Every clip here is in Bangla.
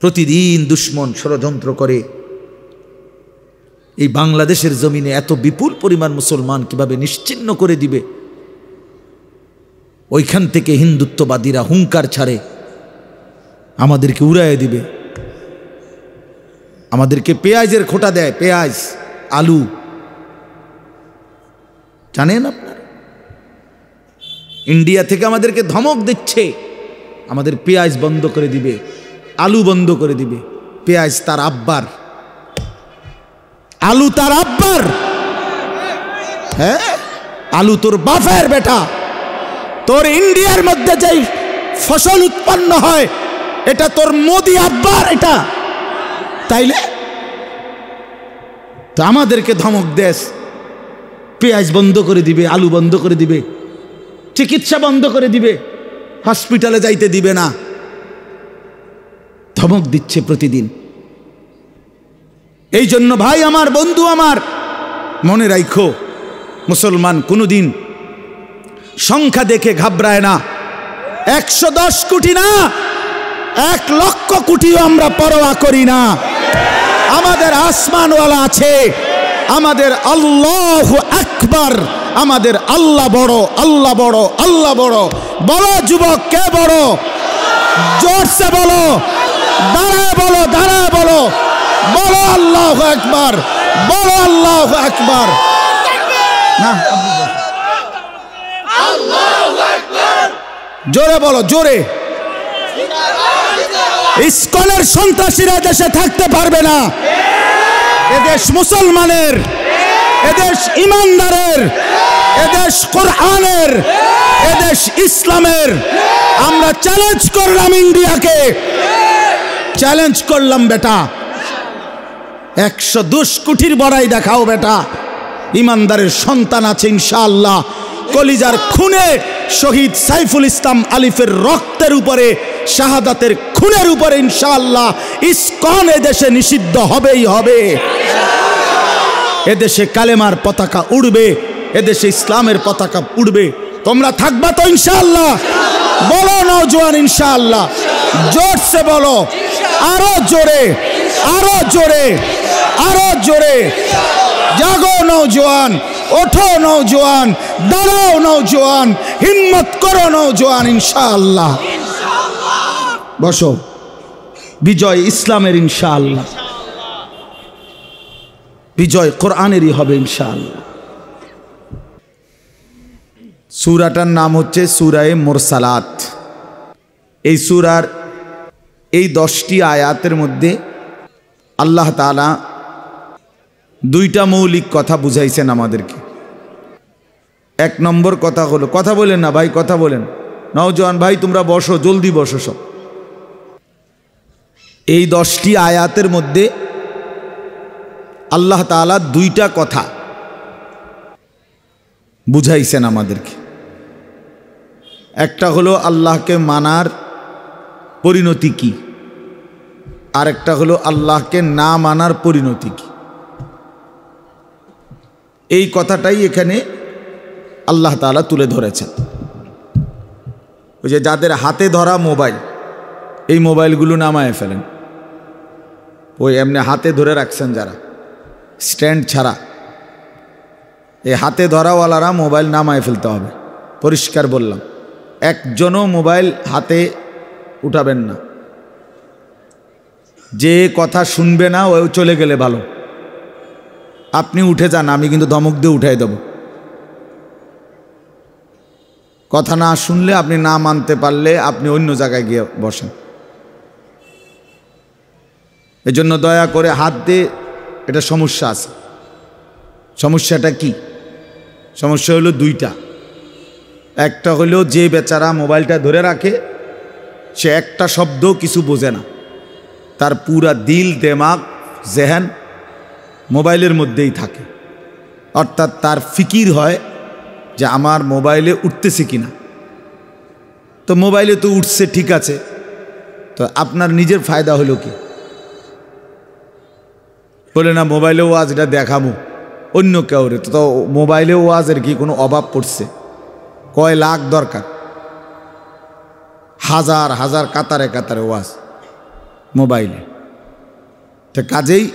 প্রতিদিন দুশ্মন ষড়যন্ত্র করে এই বাংলাদেশের জমিনে এত বিপুল পরিমাণ মুসলমান কিভাবে নিশ্চিহ্ন করে দিবে। ওইখান থেকে হিন্দুত্ববাদীরা হুঙ্কার ছাড়ে আমাদেরকে উড়াইয়ে দিবে, আমাদেরকে পেঁয়াজের খোঁটা দেয়, পেঁয়াজ আলু। জানেন আপনার ইন্ডিয়া থেকে আমাদেরকে ধমক দিচ্ছে, আমাদের পেঁয়াজ বন্ধ করে দিবে, আলু বন্ধ করে দিবে। পেঁয়াজ তার আব্বার, আলু তার আব্বার। হ্যাঁ, আলু তোর বাপের বেটা। তোর ইন্ডিয়ার মধ্যে যেই ফসল উৎপন্ন হয় এটা তোর মোদি আব্বার এটা, তাইলে তো আমাদেরকে ধমক দেশ, পেঁয়াজ বন্ধ করে দিবে, আলু বন্ধ করে দিবে, চিকিৎসা বন্ধ করে দিবে, হসপিটালে যাইতে দিবে না, ধমক দিচ্ছে প্রতিদিন। এই জন্য ভাই আমার, বন্ধু আমার, মনে রাখো মুসলমান কোনোদিন সংখ্যা দেখে ঘাবড়ায় না। 110 কোটি না, 1 লক্ষ কোটিও আমরা পরোয়া করি না। আমাদের আসমানওয়ালা আছে, আমাদের আল্লাহু আকবার, আমাদের আল্লাহ বড়, আল্লাহ বড়, আল্লাহ বড়। বলো যুবক, কে বড়? জোরসে বলো, দাঁড়ায় বলো, দাঁড়ায় বলো, বলো আল্লাহু আকবার, বলো আল্লাহু আকবার। না, জোরে বলো, জোরে। ইসকনের সন্ত্রাসীরা দেশে থাকতে পারবে না। এদেশ মুসলমানের, এদেশ ইমানদারের, এদেশ কোরআনের, এদেশ ইসলামের। আমরা চ্যালেঞ্জ করলাম ইন্ডিয়াকে, চ্যালেঞ্জ করলাম বেটা, 110 কোটির বড়াই দেখাও বেটা। ইমানদারের সন্তান আছে ইনশাআল্লাহ। কলিজার খুনে শহীদ সাইফুল ইসলাম আলিফের রক্তের উপরে, শাহাদাতের খুনের উপরে ইনশাআল্লাহ ইসকন এদেশে নিষিদ্ধ হবেই হবে। এদেশে কালেমার পতাকা উড়বে, এদেশে ইসলামের পতাকা উড়বে। তোমরা থাকবা তো ইনশাআল্লাহ? বলো নওজোয়ান ইনশাআল্লাহ। জোরসে বলো, আরো জোরে, আরো জোরে, আরো জোরে। জাগো নওজোয়ান, ওঠো নওজোয়ান, দাঁড়াও নওজোয়ান, হিম্মত করো নওজোয়ান ইনশাআল্লাহ। বসো, বিজয় ইসলামের ইনশাআল্লাহ, বিজয় কোরআনেরই হবে ইনশাআল্লাহ। সূরাটার নাম হচ্ছে সূরায়ে মুরসালাত। এই সূরার এই 10টি আয়াতের মধ্যে আল্লাহ তাআলা 2টা মৌলিক কথা বুঝাইছেন আমাদেরকে। 1 নম্বর কথা হলো, কথা বলেন না ভাই, কথা বলেন। নওজোয়ান ভাই তোমরা বসো, জলদি বসো সব। এই 10টি আয়াতের মধ্যে আল্লাহ তাআলা 2টা কথা বুঝাইছেন আমাদেরকে। একটা হলো আল্লাহকে মানার পরিণতি কি, আর একটা হলো আল্লাহকে না মানার পরিণতি কি। এই কথাটাই এখানে আল্লাহ তাআলা তুলে ধরেছেন। ওই যে যাদের হাতে ধরা মোবাইল, এই মোবাইলগুলো নামায় ফেলেন। ওই এমনি হাতে ধরে রাখছেন যারা, স্ট্যান্ড ছাড়া, এই হাতে ধরাওয়ালারা মোবাইল নামায় ফেলতে হবে। পরিষ্কার বললাম, একজনও মোবাইল হাতে উঠাবেন না। যে কথা শুনবে না ও চলে গেলে ভালো, আপনি উঠে যান, আমি কিন্তু ধমক দিয়ে উঠাই দেব। কথা না শুনলে, আপনি না মানতে পারলে আপনি অন্য জায়গায় গিয়ে বসেন। এজন্য দয়া করে হাত দিয়ে, এটা সমস্যা আছে। সমস্যাটা কি? সমস্যা হলো 2টা। একটা হলো যে বেচারা মোবাইলটা ধরে রাখে, সে একটা শব্দ কিছু বোঝে না, তার পুরা দিল, দেমাগ, জেহেন মোবাইলের মধ্যেই থাকে। অর্থাৎ তার ফিকির হয় যে আমার মোবাইলে উঠতেছে কিনা। তো মোবাইলে তো উঠছে, ঠিক আছে, তো আপনার নিজের ফায়দা হলো কি? বলে না মোবাইলে ওয়াজ এটা দেখাবো অন্য কাউরে, তো মোবাইলে ওয়াজের কি কোনো অভাব পড়ছে? কয় লাখ দরকার, হাজার হাজার কাতারে কাতারে ওয়াজ মোবাইলে। এটা কাজেই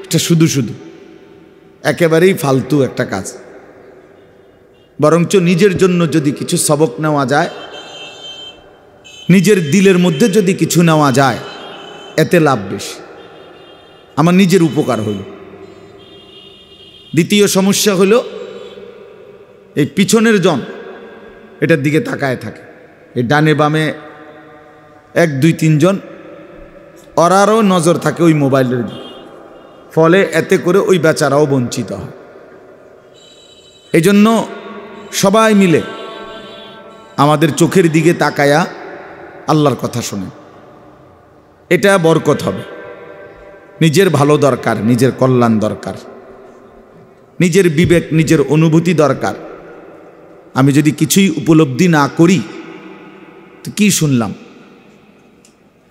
এটা শুধু শুধু একেবারেই ফালতু একটা কাজ। বরঞ্চ নিজের জন্য যদি কিছু সবক নেওয়া যায়, নিজের দিলের মধ্যে যদি কিছু নেওয়া যায়, এতে লাভ বেশি, আমার নিজের উপকার হইল। দ্বিতীয় সমস্যা হলো এই পিছনের জন এটার দিকে তাকায় থাকে, এই ডানে বামে 1 2 3 জন, ওরারও নজর থাকে ওই মোবাইলের দিকে, ফলে এতে করে ওই বেচারাও বঞ্চিত হয়। এই জন্য সবাই মিলে আমাদের চোখের দিকে তাকায়া আল্লাহর কথা শুনে, এটা বরকত হবে। নিজের ভালো দরকার, নিজের কল্যাণ দরকার, নিজের বিবেক, নিজের অনুভূতি দরকার। আমি যদি কিছুই উপলব্ধি না করি তো কি শুনলাম?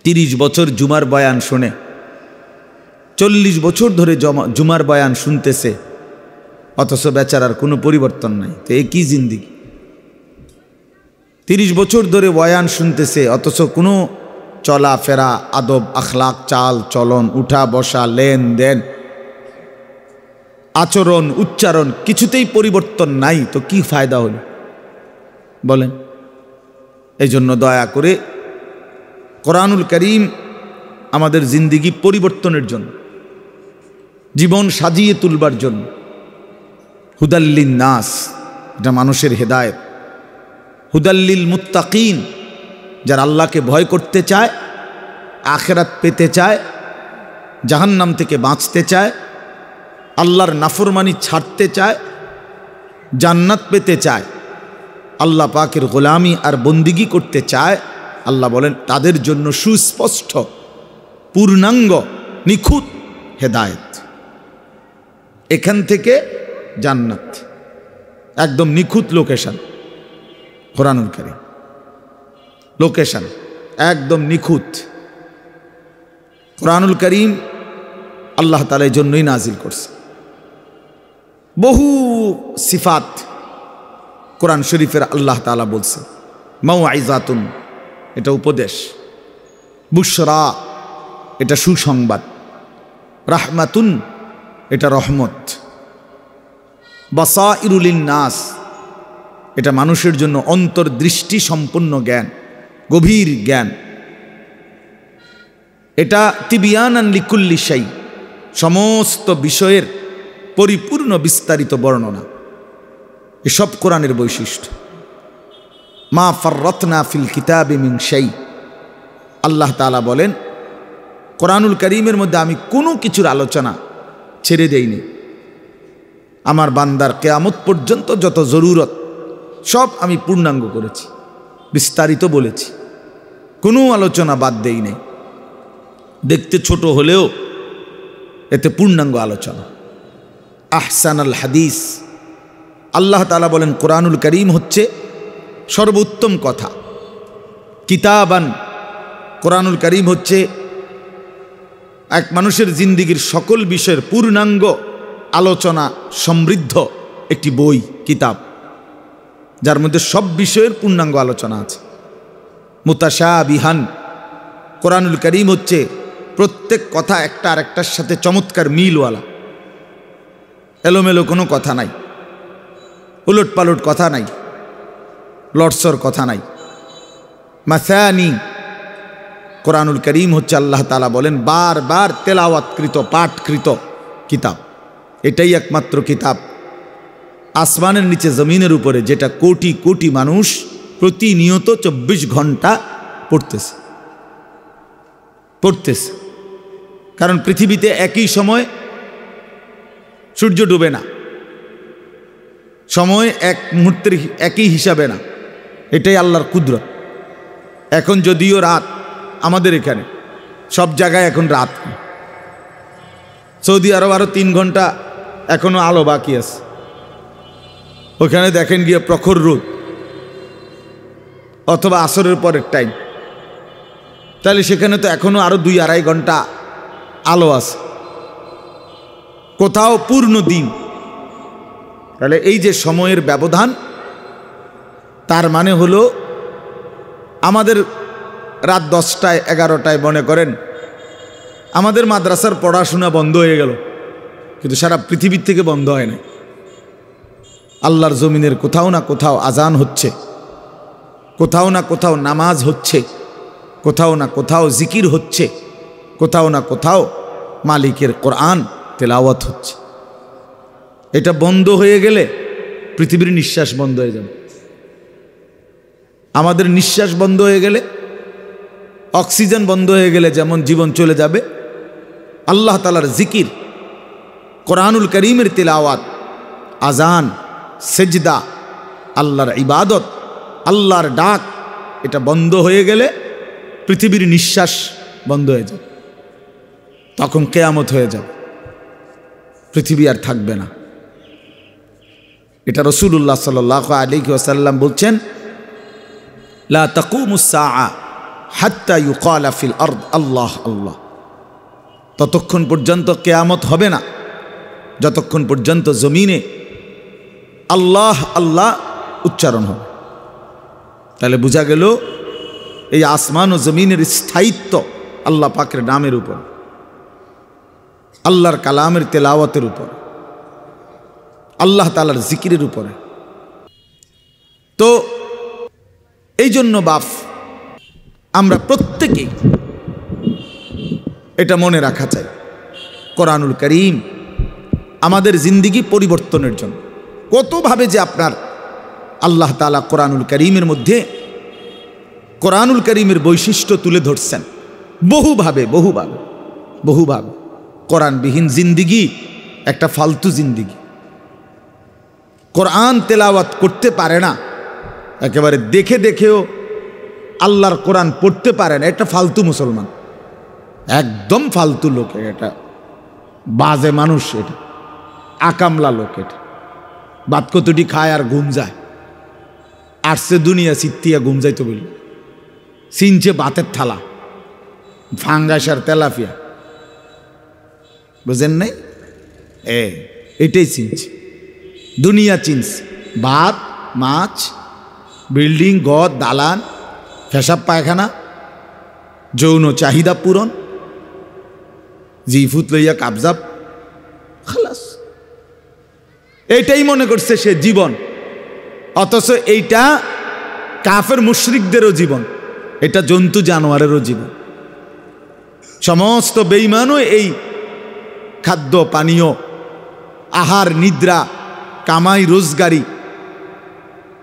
30 বছর জুমার বয়ান শুনে 40 বছর ধরে জুমার বয়ান শুনতেছে, অথচ বেচারার কোনো পরিবর্তন নাই। তো এ কি জিন্দিগি? 30 বছর ধরে বয়ান শুনতেছে, অথচ কোনো চলাফেরা, আদব, আখলাক, চাল চলন, উঠা বসা, লেনদেন, আচরণ, উচ্চারণ কিছুতেই পরিবর্তন নাই। তো কি ফায়দা হল বলেন? এই জন্য দয়া করে কোরআনুল কারীম আমাদের জিন্দিগি পরিবর্তনের জন্য, জীবন সাজিয়ে তুলবার জন্য, হুদাল্লিন নাস, এটা মানুষের হেদায়েত, হুদাল্লিল মুত্তাকিন, যারা আল্লাহকে ভয় করতে চায়, আখিরাত পেতে চায়, জাহান্নাম থেকে বাঁচতে চায়, আল্লাহর নাফরমানি ছাড়তে চায়, জান্নাত পেতে চায়, আল্লাহ পাকের গোলামি আর বন্দিগি করতে চায়, আল্লাহ বলেন তাদের জন্য সুস্পষ্ট, পূর্ণাঙ্গ, নিখুঁত হেদায়েত। এখান থেকে জান্নাত, একদম নিখুঁত লোকেশন। কোরআনুল কারীম লোকেশন একদম নিখুঁত। কোরআনুল কারীম আল্লাহ তাআলা এই জন্যই নাজিল করছে। বহু সিফাত কোরআন শরীফের আল্লাহ তাআলা বলছে। মাউইযাতুন, এটা উপদেশ, বুশরা, এটা সুসংবাদ, রাহমাতুন, এটা রহমত, বাসাইরুল লিন্নাস, এটা মানুষের জন্য অন্তর্দৃষ্টি সম্পন্ন জ্ঞান, গভীর জ্ঞান, এটা তিবিয়ানান লিকুল্লি শাই, সমস্ত বিষয়ের পরিপূর্ণ বিস্তারিত বর্ণনা। এসব কোরআনের বৈশিষ্ট্য। মা ফাররাতনা ফিল কিতাবি মিন শাই, আল্লাহ তাআলা বলেন কোরআনুল কারীমের মধ্যে আমি কোনো কিছুর আলোচনা ছেড়ে দেইনি। আমার বান্দার কিয়ামত পর্যন্ত যত জরুরত সব আমি পূর্ণাঙ্গ করেছি, বিস্তারিত বলেছি, কোনো আলোচনা বাদ দেই নাই। দেখতে ছোট হলেও এতে পূর্ণাঙ্গ আলোচনা। আহসানুল হাদিস, আল্লাহ তাআলা বলেন কোরআনুল কারীম হচ্ছে সর্বোত্তম কথা। কিতাবান, কোরআনুল কারীম হচ্ছে এক মানুষের জিন্দিগির সকল বিষয়ের পূর্ণাঙ্গ আলোচনা সমৃদ্ধ একটি বই, কিতাব, যার মধ্যে সব বিষয়ের পূর্ণাঙ্গ আলোচনা আছে। মুতাশাবিহান, কোরআনুল কারীম হচ্ছে প্রত্যেক কথা একটা আরেকটার সাথে চমৎকার মিলওয়ালা, এলোমেলো কোনো কথা নাই, উলট পালট কথা নাই, লটসর কথা নাই। মাসানি, কোরআনুল কারীম হচ্ছে আল্লাহ তাআলা বলেন বারবার তেলাওয়াতকৃত, পাঠকৃত কিতাব। এটাই একমাত্র কিতাব আসমানের নিচে জমিনের উপরে যেটা কোটি কোটি মানুষ প্রতিনিয়ত 24 ঘন্টা পড়তেছে। কারণ পৃথিবীতে একই সময় সূর্য ডুবে না, সময় এক মুহূর্তের একই হিসাবে না, এটাই আল্লাহর কুদরত। এখন যদিও রাত, আমাদের এখানে সব জায়গায় এখন রাত, সৌদি আরব আরও 3 ঘন্টা এখনো আলো বাকি আছে। ওখানে দেখেন গিয়ে প্রখর রোদ, অথবা আসরের পরের টাইম, তাহলে সেখানে তো এখনো আরো 2-2.5 ঘন্টা আলো আছে, কোথাও পূর্ণ দিন। তাহলে এই যে সময়ের ব্যবধান, তার মানে হলো আমাদের রাত 10টায় 11টায় মনে করেন আমাদের মাদ্রাসার পড়াশোনা বন্ধ হয়ে গেল, কিন্তু সারা পৃথিবীর থেকে বন্ধ হয় না। আল্লাহর জমিনের কোথাও না কোথাও আজান হচ্ছে, কোথাও না কোথাও নামাজ হচ্ছে, কোথাও না কোথাও জিকির হচ্ছে, কোথাও না কোথাও মালিকের কোরআন তেলাওয়াত হচ্ছে। এটা বন্ধ হয়ে গেলে পৃথিবীর নিঃশ্বাস বন্ধ হয়ে যাবে। আমাদের নিঃশ্বাস বন্ধ হয়ে গেলে, অক্সিজেন বন্ধ হয়ে গেলে যেমন জীবন চলে যাবে, আল্লাহ তাআলার জিকির, কোরআনুল করিমের তিলাওয়াত, আজান, সেজদা, আল্লাহর ইবাদত, আল্লাহর ডাক, এটা বন্ধ হয়ে গেলে পৃথিবীর নিঃশ্বাস বন্ধ হয়ে যাবে। তখন কিয়ামত হয়ে যাবে, পৃথিবী আর থাকবে না। এটা রাসূলুল্লাহ সাল্লাল্লাহু আলাইহি ওয়াসাল্লাম বলছেন, লা তাকুমুস সাআ হাত্তা ইউকালা ফিল আরদ আল্লাহ আল্লাহ। ততক্ষণ পর্যন্ত কিয়ামত হবে না যতক্ষণ পর্যন্ত জমিনে আল্লাহ আল্লাহ উচ্চারণ হবে। তাহলে বোঝা গেল এই আসমান ও জমিনের স্থায়িত্ব আল্লাহ পাকের নামের উপর, আল্লাহর কালামের তেলাওয়াতের উপর, আল্লাহ তাআলার জিকিরের উপরে। তো এই জন্য বাপ, আমরা প্রত্যেকেই এটা মনে রাখা চাই, কোরআনুল করিম আমাদের জিন্দেগি পরিবর্তনের জন্য কতভাবে যে আপনার আল্লাহ তাআলা কোরআনুল করিমের মধ্যে কোরআনুল করিমের বৈশিষ্ট্য তুলে ধরছেন বহুভাবে বহুভাবে বহুভাবে। কোরআনবিহীন জিন্দেগি একটা ফালতু জিন্দেগি। কোরআন তেলাওয়াত করতে পারে না, একেবারে দেখে দেখেও আল্লাহর কোরআন পড়তে পারে না, এটা ফালতু মুসলমান, একদম ফালতু লোক, এটা বাজে মানুষ, এটা আকামলা লোক, এটা বাত কতটি খায় আর ঘুম যায়, আসছে দুনিয়া চিত্তিয়া ঘুম যাইতে বলি, চিনছে বাতের থালা, ফাঙ্গাস আর তেলাপিয়া, বুঝেন নাই? এটাই চিনছে, দুনিয়া চিনছে, ভাত মাছ, বিল্ডিং ঘর দালান, পেশাব পায়খানা, যৌন চাহিদা পূরণ, জিফুত লইয়া কাবজাব, খালাস, এইটাই মনে করছে সে জীবন। অথচ এইটা কাফের মুশরিকদেরও জীবন, এটা জন্তু জানোয়ারেরও জীবন। সমস্ত বেঈমানও এই খাদ্য পানীয়, আহার নিদ্রা, কামাই রোজগারি,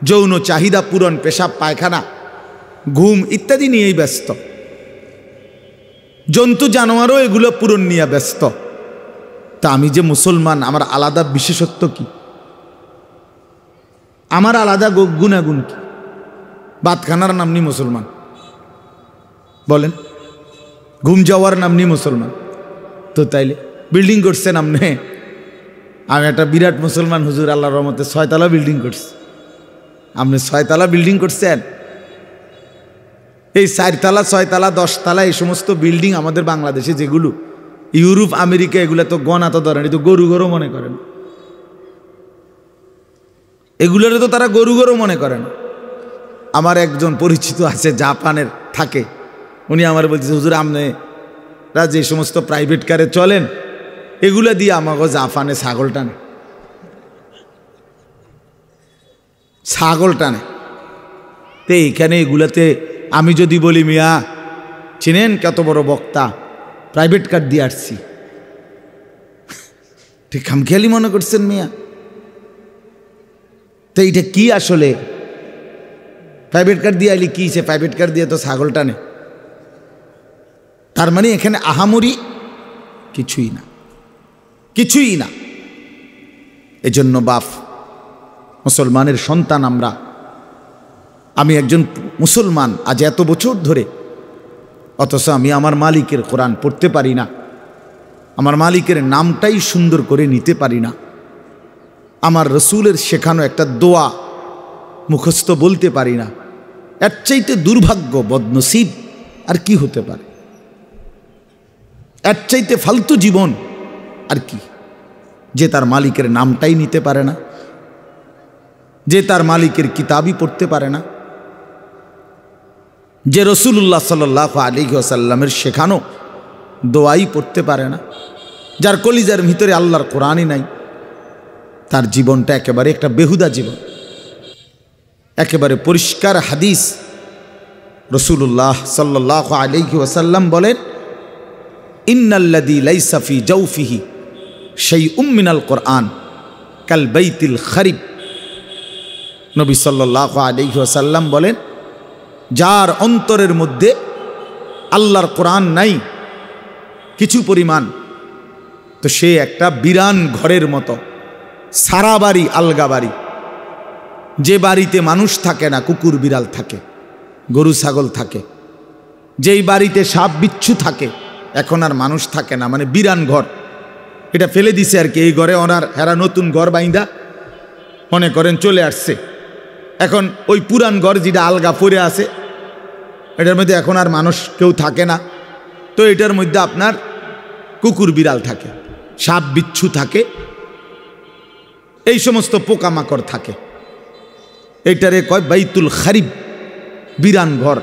যৌন চাহিদা পূরণ, পেশাব পায়খানা, ঘুম ইত্যাদি নিয়েই ব্যস্ত। জন্তু জানোয়ারও এগুলো পূরণ নিয়ে ব্যস্ত। তা আমি যে মুসলমান, আমার আলাদা বিশেষত্ব কি? আমার আলাদা গুণাগুণ কি? ভাতখানার নাম নি মুসলমান, বলেন, ঘুম যাওয়ার নাম নি মুসলমান। তো তাইলে বিল্ডিং করছেন আপনি, আমি একটা বিরাট মুসলমান হুজুর, আল্লাহর রহমতে 6 তলা বিল্ডিং করছি। আপনি 6 তলা বিল্ডিং করছেন? এই 4 তলা 6 তলা 10 তলা এই সমস্ত বিল্ডিং আমাদের বাংলাদেশে যেগুলো, ইউরোপ আমেরিকা এগুলো তো গণা তো ধরেন, তো গরু গরু মনে করেন, এগুলোর তো তারা গরু গরু মনে করেন। আমার একজন পরিচিত আছে, জাপানের থাকে, উনি আমার বলছে, হুজুর আপনারা যে সমস্ত প্রাইভেট কারে চলেন, এগুলো দিয়ে আমাকে জাপানে ছাগল টানে, ছাগল টানে। তো এইখানে এগুলাতে আমি যদি বলি, মিয়া চিনেন কত বড় বক্তা, প্রাইভেট কার দিয়ে আসছি, ঠিক খামখেয়ালি মনে করছেন মিয়া? তো এইটা কি আসলে? প্রাইভেট কার দিয়ে আইলি কি, সে প্রাইভেট কার দিয়ে তো ছাগল টানে। তার মানে এখানে আহামরি কিছুই না, কিছুই না। এজন্য বাপ, মুসলমানের সন্তান আমরা, আমি একজন মুসলমান আজ এত বছর ধরে, অথচ আমি আমার মালিকের কোরআন পড়তে পারি না, আমার মালিকের নামটাই সুন্দর করে নিতে পারি না, আমার রসুলের শেখানো একটা দোয়া মুখস্থ বলতে পারি না। এর চাইতে দুর্ভাগ্য, বদনসিব আর কি হতে পারে? এর চাইতে ফালতু জীবন আর কি? যে তার মালিকের নামটাই নিতে পারে না, যে তার মালিকের কিতাবই পড়তে পারে না, যে রসুল্লাহ সাল্লাল্লাহু আলাইহি ওয়াসাল্লামের শেখানো দোয়াই পড়তে পারে না, যার কলিজার ভিতরে আল্লাহর কোরআনই নাই, তার জীবনটা একেবারে একটা বেহুদা জীবন। একেবারে পরিষ্কার হাদিস, রাসূলুল্লাহ সাল্লাল্লাহু আলাইহি ওয়াসাল্লাম বলেন, ইন্নাল্লাযী লাইসা ফি জাওফিহি শাইউম মিনাল কোরআন কাল বাইতিল খারিব। নবী সাল্লাল্লাহু আলাইহি ওয়াসাল্লাম বলেন, যার অন্তরের মধ্যে আল্লাহর কোরআন নাই কিছু পরিমাণ, তো সে একটা বিরান ঘরের মতো, সারা বাড়ি আলগা বাড়ি। যে বাড়িতে মানুষ থাকে না, কুকুর বিড়াল থাকে, গরু ছাগল থাকে, যেই বাড়িতে সাপ বিচ্ছু থাকে, এখন আর মানুষ থাকে না, মানে বিরান ঘর। এটা ফেলে দিছে আর কি, এই ঘরে হেরা নতুন ঘর বাইন্দা মনে করেন চলে আসছে। এখন ওই পুরান ঘর যেটা আলগা পড়ে আছে, এটার মধ্যে এখন আর মানুষ কেউ থাকে না, তো এটার মধ্যে আপনার কুকুর বিড়াল থাকে, সাপ বিচ্ছু থাকে, এই সমস্ত পোকামাকড় থাকে। এইটারে কয় বাইতুল খারিব, বিরান ঘর,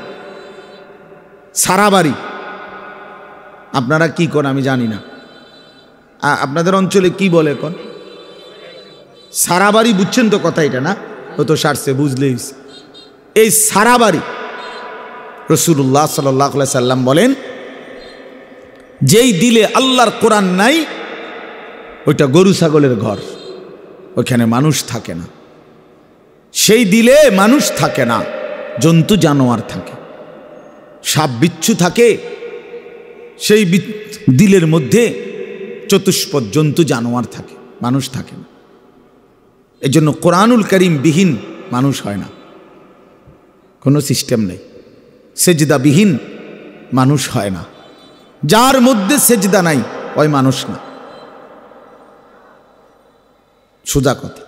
সারা বাড়ি। আপনারা কি করেন আমি জানি না, আপনাদের অঞ্চলে কি বলে এখন? সারা বাড়ি, বুঝছেন তো কথা এটা না? ও তো সারছে, বুঝলেই। এই সারা বাড়ি রাসূলুল্লাহ সাল্লাল্লাহু আলাইহি সাল্লাম বলেন, যেই দিলে আল্লাহর কোরআন নাই, ওইটা গরু ছাগলের ঘর, ওইখানে মানুষ থাকে না। সেই দিলে মানুষ থাকে না, জন্তু জানোয়ার থাকে, সাপ বিচ্ছু থাকে, সেই দিলের মধ্যে চতুষ্পদ জন্তু জানোয়ার থাকে, মানুষ থাকে না। এই জন্য কোরআনুল কারীম বিহীন মানুষ হয় না, কোনো সিস্টেম নেই। সেজদা বিহীন মানুষ হয় না, যার মধ্যে সেজদা নাই ওই মানুষ না, সোজা কথা,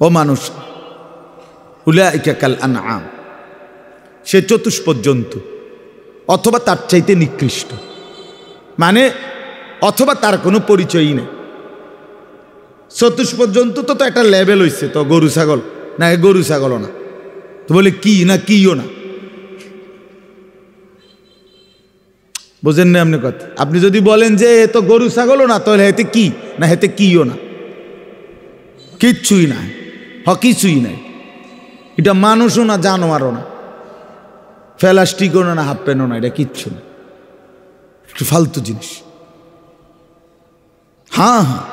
ও মানুষ। উলাইকা কাল আনআম, সে চতুষ্পদ জন্তু, অথবা তার চাইতে নিকৃষ্ট, মানে অথবা তার কোনো পরিচয়ই নেই। চতুষ্পদ জন্তু তো একটা লেভেল হইছে, তো গরু ছাগল না, গরু ছাগলও না, তো বলে কি না কিও না, বুঝেন না আপনি কথা? আপনি যদি বলেন যে এ তো গরু ছাগলও না, তাহলে হেতে কি না, হেতে কিও না, কিচ্ছুই নাই, কিছুই নাই। এটা মানুষও না, জানোয়ারও না, প্লাস্টিকও না, হাফ প্যান্টও না, এটা কিচ্ছু না, একটু ফালতু জিনিস। হ্যাঁ হ্যাঁ,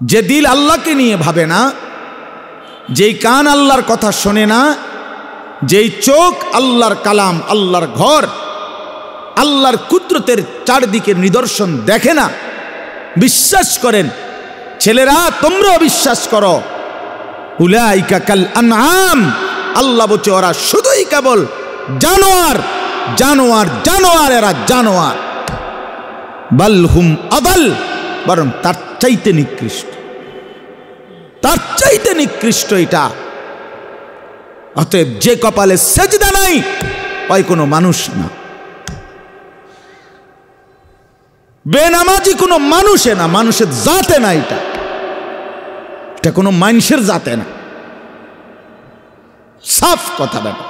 যে দিল আল্লাহকে নিয়ে ভাবে না, যেই কান আল্লাহর কথা শোনে না, যেই চোখ আল্লাহর কালাম, আল্লাহর ঘর, আল্লাহর কুদরতের চারদিকের নিদর্শন দেখে না, বিশ্বাস করেন ছেলেরা, তোমরাও বিশ্বাস করো, উলাইকা কাল আনআম, আল্লাহ বলছে ওরা শুধুই কেবল জানোয়ার, জানোয়ার, জানোয়ার, এরা জানোয়ার। বাল হুম আদাল, বরং তার চাইতে নিকৃষ্ট, তার চাইতে নিকৃষ্ট এটা। অতএব যে কপালে সেজদা নাই, ওই কোনো মানুষ না, বেনামাজি কোনো মানুষে না, মানুষের জাতে না, এটা কোনো মানুষের জাতে না, সাফ কথা। ব্যাপার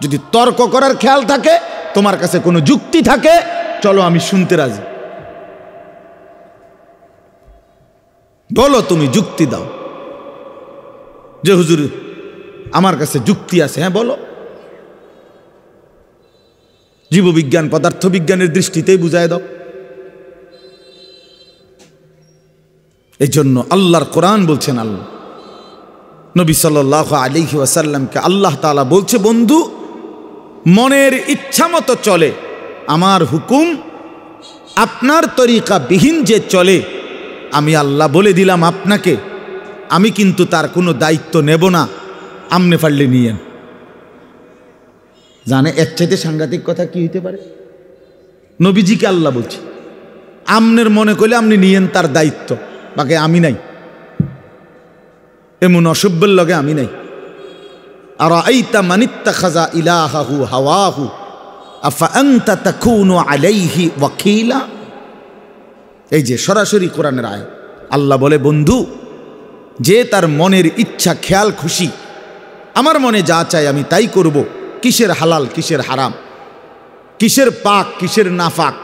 যদি তর্ক করার খেয়াল থাকে, তোমার কাছে কোনো যুক্তি থাকে, চলো আমি শুনতে রাজি, বলো, তুমি যুক্তি দাও যে হুজুর আমার কাছে যুক্তি আছে, হ্যাঁ বলো। জীববিজ্ঞান পদার্থবিজ্ঞানের দৃষ্টিতেই বুঝায় দাও। এই জন্য আল্লাহর কোরআন বলছেন, আল্লাহ নবী সাল্লাল্লাহু আলাইহি ওয়াসাল্লামকে আল্লাহ তাআলা বলছে, বন্ধু মনের ইচ্ছা মতো চলে, আমার হুকুম আপনার তরিকা বিহীন যে চলে, আমি আল্লাহ বলে দিলাম আপনাকে, আমি কিন্তু তার কোনো দায়িত্ব নেব না, আমনে পারলে নিয়েন। জানে এর চাইতে সাংঘাতিক কথা কি হইতে পারে? নবীজিকে আল্লাহ বলছে, আমনের মনে করলে আপনি নিয়েন তার দায়িত্ব, বাকি আমি নাই, এমন অসভ্যের লগে আমি নাই। আর আইতা মানিত্তাখাযা ইলাহাহু হাওয়াহু আফা আনতা তাকুনু আলাইহি ওয়াকিলা। এই যে সরাসরি কোরআনের আয়াত, আল্লাহ বলে, বন্ধু যে তার মনের ইচ্ছা খেয়াল খুশি, আমার মনে যা চাই আমি তাই করব, কিসের হালাল কিসের হারাম, কিসের পাক কিসের নাফাক,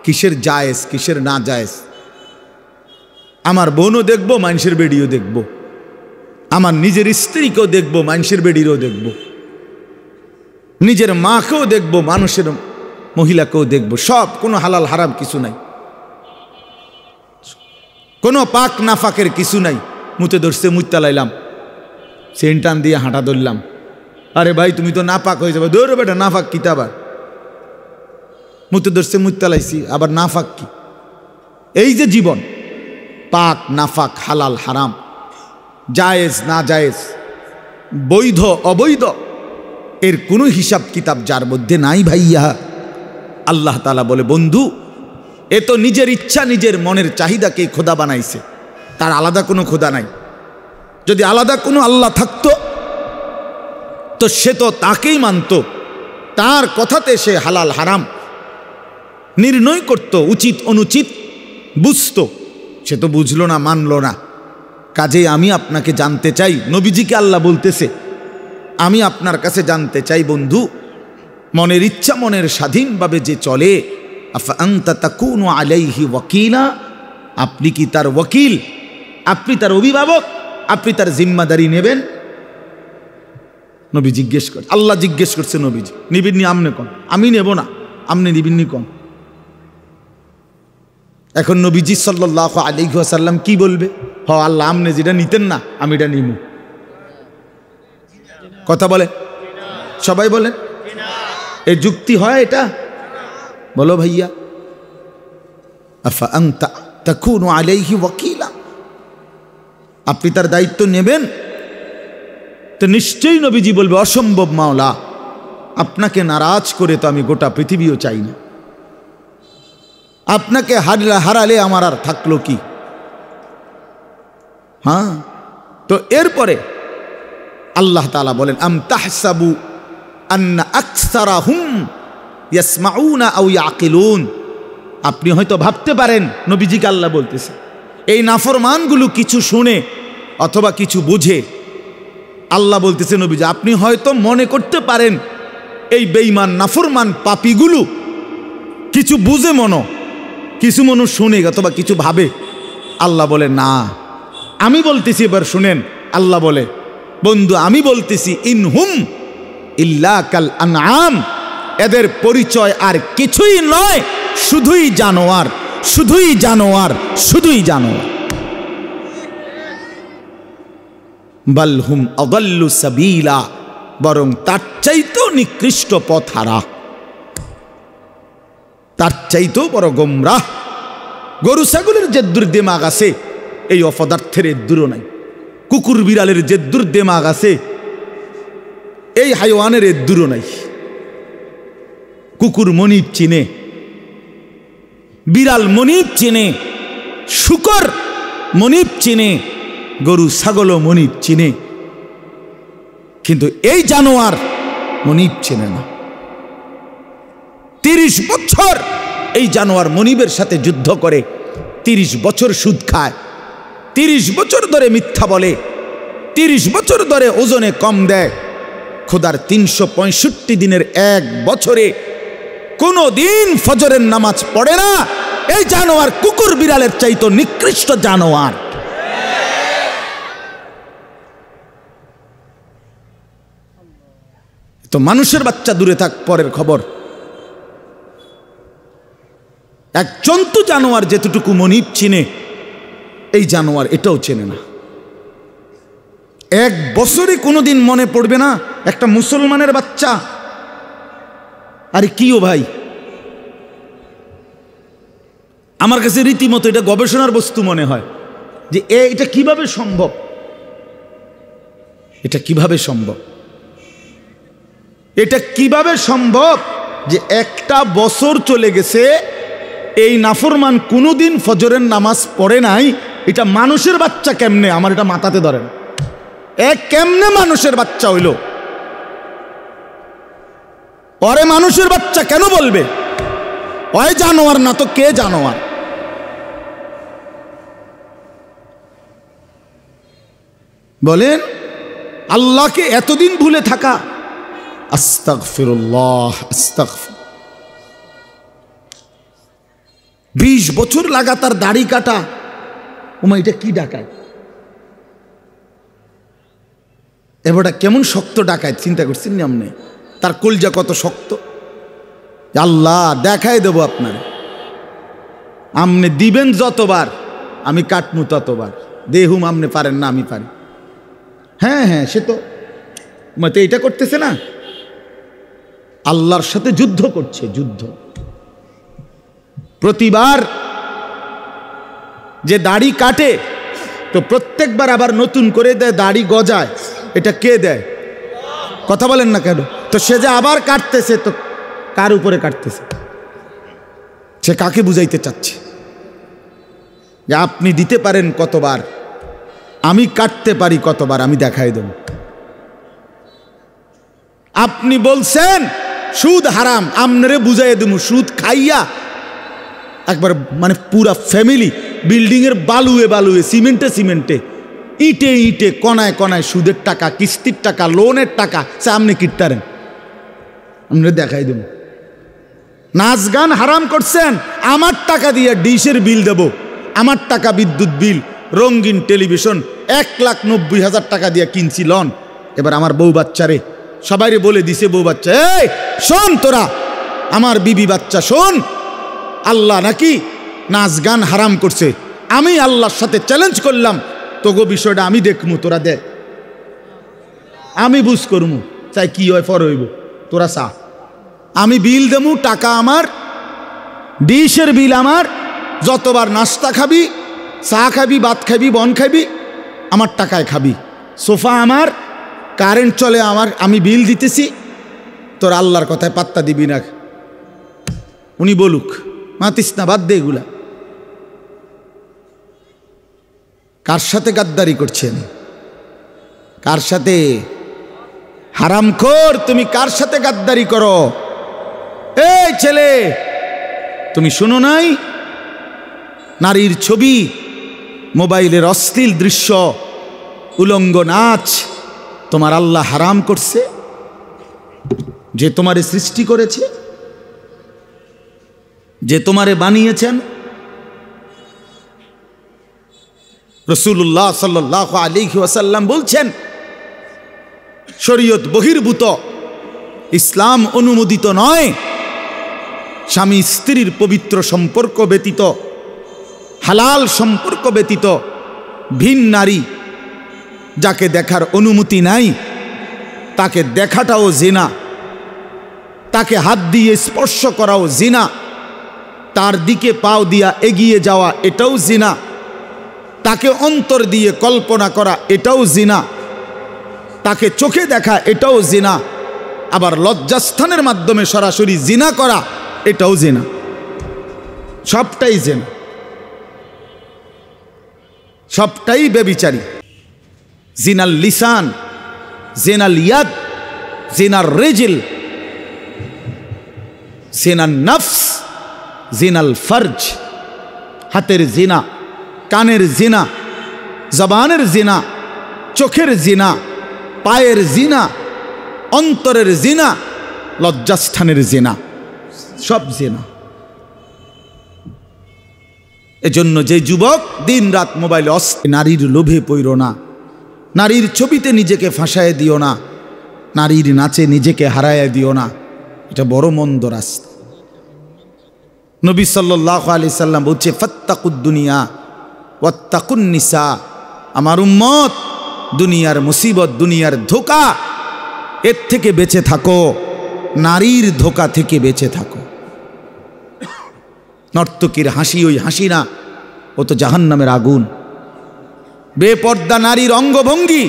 কিসের জায়েজ কিসের না জায়েজ। আমার বোনও দেখবো, মানুষের বেডিও দেখবো, আমার নিজের স্ত্রীকেও দেখবো, মানুষের বেডিরও দেখবো, নিজের মাকেও দেখবো, মানুষের মহিলাকেও দেখবো, সব। কোনো হালাল হারাম কিছু নাই, কোনো পাক নাফাকের কিছু নাই। মুতে ধরছে মুত্তা লাইলাম, সেন্টান দিয়ে হাঁটা ধরলাম, আরে ভাই তুমি তো নাপাক হয়ে যাবে, দৌড় বেটা নাফাক কি আবার, মুতে ধরছে মুত্তা লাইছি আবার নাফাক কি। এই যে জীবন, পাক নাফাক হালাল হারাম, জায়েজ না জায়েজ, বৈধ অবৈধ, এর কোনো হিসাব কিতাব যার মধ্যে নাই ভাইয়া, আল্লাহ তাআলা বলে বন্ধু এ তো নিজের ইচ্ছা নিজের মনের চাহিদাকে খোদা বানাইছে, তার আলাদা কোনো খোদা নাই। যদি আলাদা কোনো আল্লাহ থাকতো তো সে তো তাকেই মানত, তার কথাতে সে হালাল হারাম নির্ণয় করত, উচিত অনুচিত বুঝতো। সে তো বুঝলো না, মানলো না। কাজেই আমি আপনাকে জানতে চাই, নবীজিকে আল্লাহ বলতেছে আমি আপনার কাছে জানতে চাই বন্ধু, মনের ইচ্ছা মনের স্বাধীনভাবে যে চলে, আফা আনতা তাকুনু আলাইহি ওয়াকিলা, আপনি কি তার ওয়াকিল, আপনি তার অভিভাবক, আপনি তার জিম্মাদারি নেবেন? নবী জিজ্ঞেস করছে, আল্লাহ জিজ্ঞেস করছে নবীজি নিবিন্নি আমনে কন, আমি নেব না, আমনে নিবিন্নি কন। এখন নবীজি সাল্লাল্লাহু আলাইহি ওয়াসাল্লাম কি বলবে? হ আল্লাহ আমনে যেটা নিতেন না আমি এটা নিব। কথা বলে সবাই বলেন, এই যুক্তি হয় এটা? বলো ভাইয়া। আফা আনতা তাকুনু আলাইহি ওয়াকিলা, আপনি তার দায়িত্ব নেবেন? তো নিশ্চয়ই নবীজি বলবে অসম্ভব মাওলা, আপনাকে নারাজ করে তো আমি গোটা পৃথিবীও চাই না, আপনাকে হারালে আমার আর থাকলো কি। হ্যাঁ, তো এরপরে আল্লাহ তাআলা বলেন আম তাহসাবু আন্না আকসারাহুম ইয়াসমাউনা আও ইয়াকিলুন, আপনি হয়তো ভাবতে পারেন, নবীজিকে আল্লাহ বলতেছে এই নাফরমানগুলো কিছু শুনে অথবা কিছু বুঝে। আল্লাহ বলতেছে নবীজি আপনি হয়তো মনে করতে পারেন এই বেঈমান নাফরমান পাপীগুলো কিছু বুঝে, কিছু মনো শুনে অথবা কিছু ভাবে। আল্লাহ বলে না, আমি বলতেছি, এবার শুনেন। আল্লাহ বলে বন্ধু আমি বলতেছি ইনহুম ইল্লা কাল আনআম, এদের পরিচয় আর কিছুই নয়, শুধুই জানোয়ার, শুধুই জানোয়ার, শুধুই জানোয়ার। বাল হুম আদাল্লু সাবিলা, বরং তার চাইতেও নিকৃষ্ট পথহারা, তার চাইতেও বড় গোমরাহ। গরু ছাগলের যে দুর্দিমাগ আছে এই অপদার্থের এদ্দুরও নাই, কুকুর বিড়ালের যে দুর্দিমাগ আছে এই হাইওয়ানের এদ্দুরও নাই। কুকুর মনিব চিনে, বিড়াল মনিব চিনে, শুকর মনিব চিনে, গরু ছাগলও মনিব চিনে, কিন্তু এই জানোয়ার মনিব চেনে না। 30 বছর এই জানোয়ার মনিবের সাথে যুদ্ধ করে, 30 বছর সুদ খায়, 30 বছর ধরে মিথ্যা বলে, 30 বছর ধরে ওজনে কম দেয়। খোদার 365 দিনের এক বছরে কোনো দিন ফজরের নামাজ পড়ে না। এই জানোয়ার কুকুর বিড়ালের চাইতো নিকৃষ্ট জানোয়ার। তো মানুষের বাচ্চা দূরে থাক, পরের খবর। এক জন্তু জানোয়ার যেতটুকু মনিব চিনে, এই জানোয়ার এটাও চেনে না। এক বছরে কোনোদিন মনে পড়বে না একটা মুসলমানের বাচ্চা, আরে কিও ভাই, আমার কাছে রীতিমতো এটা গবেষণার বস্তু মনে হয় যে এটা কিভাবে সম্ভব, এটা কিভাবে সম্ভব, এটা কিভাবে সম্ভব যে একটা বছর চলে গেছে এই নাফরমান কোনোদিন ফজরের নামাজ পড়ে নাই। এটা মানুষের বাচ্চা কেমনে, আমার এটা মাথাতে ধরেন, কেমনে মানুষের বাচ্চা হইল? ওরে মানুষের বাচ্চা কেন বলবে? ওই জানোয়ার না তো কে জানোয়ার? বলেন আল্লাহকে এতদিন ভুলে থাকা। আস্তাগফিরুল্লাহ, আস্তাগফির। 20 বছর লাগাতার দাড়ি কাটা, ওমা এটা কি ডাকায়, এবারটা কেমন শক্ত ডাকায়, চিন্তা করছেন না আপনি? তার কলজা কত শক্ত। আল্লাহ দেখাই দেব আপনার, আপনি দিবেন যতবার আমি কাটমু ততবার, দেহুম আপনি পারেন না আমি পারি। হ্যাঁ হ্যাঁ, সে তো মতে এটা করতেছে না, আল্লাহর সাথে যুদ্ধ করছে, যুদ্ধ। প্রতিবার যে দাড়ি কাটে তো প্রত্যেকবার আবার নতুন করে দেয়, দাড়ি গজায়, এটা কে দেয়? কথা বলেন না কেন? তো সে যে আবার কাটতেছে, তো কার উপরে কাটতেছে? সে কাকে বুঝাইতে চাচ্ছে যে আপনি দিতে পারেন কতবার, আমি কাটতে পারি কতবার, আমি দেখাই দেব। আপনি বলছেন সুদ হারাম, আমনেরে বুঝাই দেব সুদ খাইয়া একবার মানে পুরা ফ্যামিলি বিল্ডিং এর বালুয়ে বালুয়ে, সিমেন্টে সিমেন্টে, ইটে ইটে, কনায় কনায় সুদের টাকা, কিস্তির টাকা, লোনের টাকা, সে আপনি কিটতারেন, আমরা দেখাই দেব। নাচ গান হারাম করছেন, আমার টাকা দিয়ে ডিশের বিল দেব, আমার টাকা বিদ্যুৎ বিল, রঙিন টেলিভিশন 1,90,000 টাকা দিয়ে কিনছি লন। এবার আমার বউ বাচ্চারে সবাইরে বলে দিছে, বউ বাচ্চা এই শোন, তোরা আমার বিবি বাচ্চা শোন, আল্লাহ নাকি নাচ গান হারাম করছে, আমি আল্লাহর সাথে চ্যালেঞ্জ করলাম, তোগো বিষয়টা আমি দেখমু, তোরা দেখ, আমি বুঝ করমু, চাই কি হয় ফর হইব, তোরা চা, আমি বিল দেমু, টাকা আমার, ডিশের বিল আমার, যতবার নাস্তা খাবি, চা খাবি, ভাত খাবি, বন খাবি, আমার টাকায় খাবি, সোফা আমার, কারেন্ট চলে আমার, আমি বিল দিতেছি, তোর আল্লাহর কথায় পাত্তা দিবি না। উনি বলুক, মাতিস না, বাদ দে এগুলা। কার সাথে গাদ্দারি করছেন? কার সাথে? হারামখোর, তুমি কার সাথে গাদ্দারি করো? এই ছেলে, তুমি শুনো নাই নারীর ছবি, মোবাইলের অশ্লীল দৃশ্য, উলঙ্গ নাচ তোমার আল্লাহ হারাম করছে, যে তোমারে সৃষ্টি করেছে, যে তোমারে বানিয়েছেন। রাসূলুল্লাহ সাল্লাল্লাহু আলাইহি ওয়াসাল্লাম বলছেন, শরীয়ত বহির্ভূত, ইসলাম অনুমোদিত নয়, স্বামী স্ত্রীর পবিত্র সম্পর্ক ব্যতীত, হালাল সম্পর্ক ব্যতীত ভিন নারী যাকে দেখার অনুমতি নাই, তাকে দেখাটাও জিনা, তাকে হাত দিয়ে স্পর্শ করাও জিনা, তার দিকে পাও দিয়া এগিয়ে যাওয়া এটাও জিনা, তাকে অন্তর দিয়ে কল্পনা করা এটাও জিনা, তাকে চোখে দেখা এটাও জিনা, আবার লজ্জাস্থানের মাধ্যমে সরাসরি জিনা করা এটাও জিনা, সবটাই জিনা, সবটাই বেবিচারী। জিনাল লিসান, জিনাল ইয়াদ, জিনার রিজল, জিনাল নফস, জিনাল ফরজ, হাতের জিনা, কানের জিনা, জবানের জিনা, চোখের জিনা, পায়ের জিনা, অন্তরের জিনা, লজ্জাস্থানের জিনা, সব জিনা। এজন্য যে যুবক দিন রাত মোবাইলে নারীর লোভে পড়ো না, নারীর ছবিতে নিজেকে ফাঁসায় দিও না, নারীর নাচে নিজেকে হারায় দিও না, এটা বড় মন্দ রাস্তা। নবী সাল্লাল্লাহু আলাইহি সাল্লাম বলছে, ফাত্তাকুদ দুনিয়া ওয়াত্তাকুন নিসা, আমার উম্মত দুনিয়ার মুসিবত, দুনিয়ার ধোঁকা, এর থেকে বেঁচে থাকো, নারীর ধোঁকা থেকে বেঁচে থাকো। নর্তকীর হাসি ওই হাসি না, ও তো জাহান্নামের আগুন। বেপর্দা নারীর অঙ্গভঙ্গি,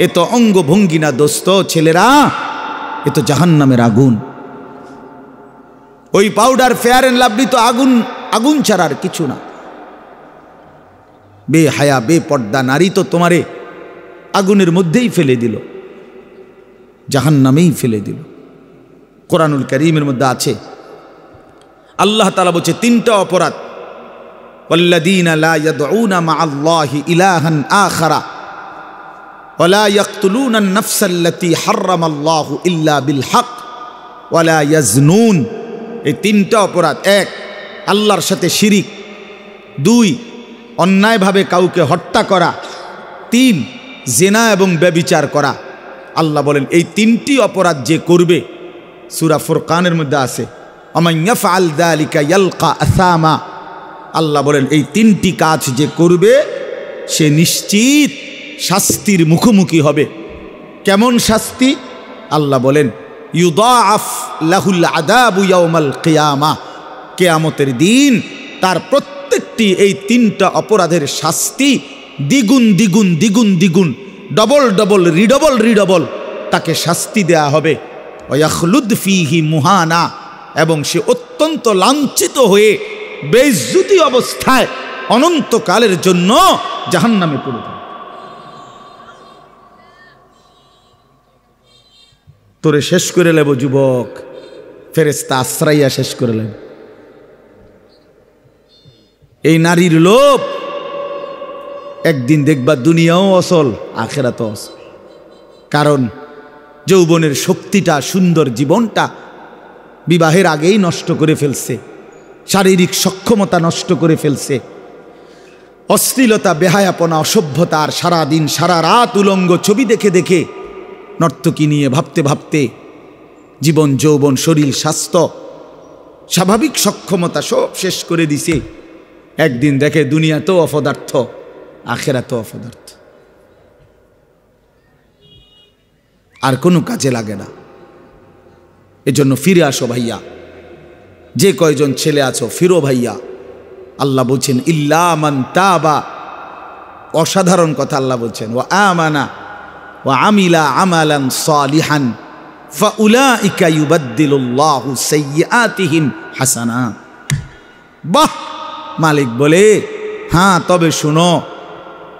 এ তো অঙ্গভঙ্গি না দোস্ত, ছেলেরা, এ তো জাহান্নামের আগুন। ওই পাউডার, ফেয়ার এন্ড লাভলি তো আগুন, আগুন ছাড়ার কিছু না। বেহায়া বেপর্দা নারী তো তোমারে আগুনের মধ্যেই ফেলে দিল, জাহান্নামেই ফেলে দিল। কোরআনুল কারীমের মধ্যে আছে, আল্লাহ তাআলা বলছে তিনটা অপরাধ, ওয়াল্লাযীনা লা ইয়াদউনা মা'আল্লাহি ইলাহান আখারা ওয়া লা ইয়াকতুলুনা আন-নাফসাল্লাতী হারামাল্লাহু ইল্লা বিল হক ওয়া লা ইয়াজনুন। এই তিনটা অপরাধ। এক, আল্লাহর সাথে শিরিক, 2 অন্যায়ভাবে কাউকে হত্যা করা, 3 জিনা এবং ব্যভিচার করা। আল্লাহ বলেন এই 3টি অপরাধ যে করবে, সূরা ফুরকানের মধ্যে আছে আমান ইয়াফআল যালিকা ইয়ালকা আসামা। আল্লাহ বলেন এই 3টি কাজ যে করবে সে নিশ্চিত শাস্তির মুখোমুখি হবে। কেমন শাস্তি? আল্লাহ বলেন ইউদাআফ লাহুল আযাবু ইয়াউমাল কিয়ামা, কিয়ামতের দিন তার প্রত্যেকটি এই 3টা অপরাধের শাস্তি দ্বিগুণ দ্বিগুণ দ্বিগুণ দ্বিগুণ, ডবল ডবল রিডবল রিডবল তাকে শাস্তি দেয়া হবে। ওয়াখলুদ ফীহি মুহানা, এবং সে অত্যন্ত লাঞ্ছিত হয়ে বেইজ্জতি অবস্থায় অনন্তকালের জন্য জাহান্নামে পড়ে যাবে। তোরে শেষ করে নেব যুবক, ফেরেশতা আশ্রাইয়া শেষ করে নেব। এই নারীর লোভ একদিন দেখবা দুনিয়াও অসল, আখিরাতও অসল। কারণ যৌবনের শক্তিটা, সুন্দর জীবনটা বিবাহের আগেই নষ্ট করে ফেলছে, শারীরিক সক্ষমতা নষ্ট করে ফেলছে, অশ্লীলতা, বেহায়াপনা, অসভ্যতা, আর সারাদিন সারা রাত উলঙ্গ ছবি দেখে দেখে নর্তকী নিয়ে ভাবতে ভাবতে জীবন, যৌবন, শরীর, স্বাস্থ্য, স্বাভাবিক সক্ষমতা সব শেষ করে দিছে। একদিন দেখে দুনিয়াতেও অপদার্থ, আখিরাতেও অপদার্থ, আর কোনো কাজে লাগে না। এজন্য ফিরে আসো ভাইয়া, যে কয়জন ছেলে আছো ফিরো ভাইয়া। আল্লাহ বলছেন ইল্লা মান তাবা, অসাধারণ কথা আল্লাহ বলছেন, ওয়া আমানা ওয়া আমিলা আমালান সালিহান ফাউলাইকা ইউবাদদিলুল্লাহু সাইয়্যাতিহিম হাসানাত। বাহ! মালিক বলে হ্যাঁ, তবে শুনো,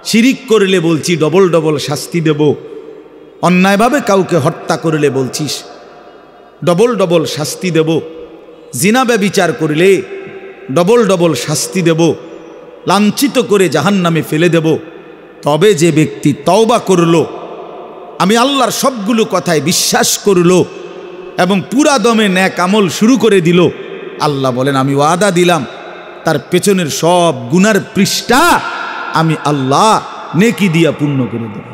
শিরিক করলে বলছি ডবল ডবল শাস্তি দেব, অন্যায়ভাবে কাউকে হত্যা করলে বলছিস ডবল ডবল শাস্তি দেব, জিনা ব্যভিচার করলে ডবল ডবল শাস্তি দেব, লাঞ্ছিত করে জাহান্নামে ফেলে দেব। তবে যে ব্যক্তি তওবা করলো, আমি আল্লাহর সবগুলো কথায় বিশ্বাস করলো এবং পুরা দমে নেক আমল শুরু করে দিল, আল্লাহ বলেন আমি ওয়াদা দিলাম তার পেছনের সব গুনার পৃষ্ঠা আমি আল্লাহ নেকি দিয়া পূর্ণ করে দেব।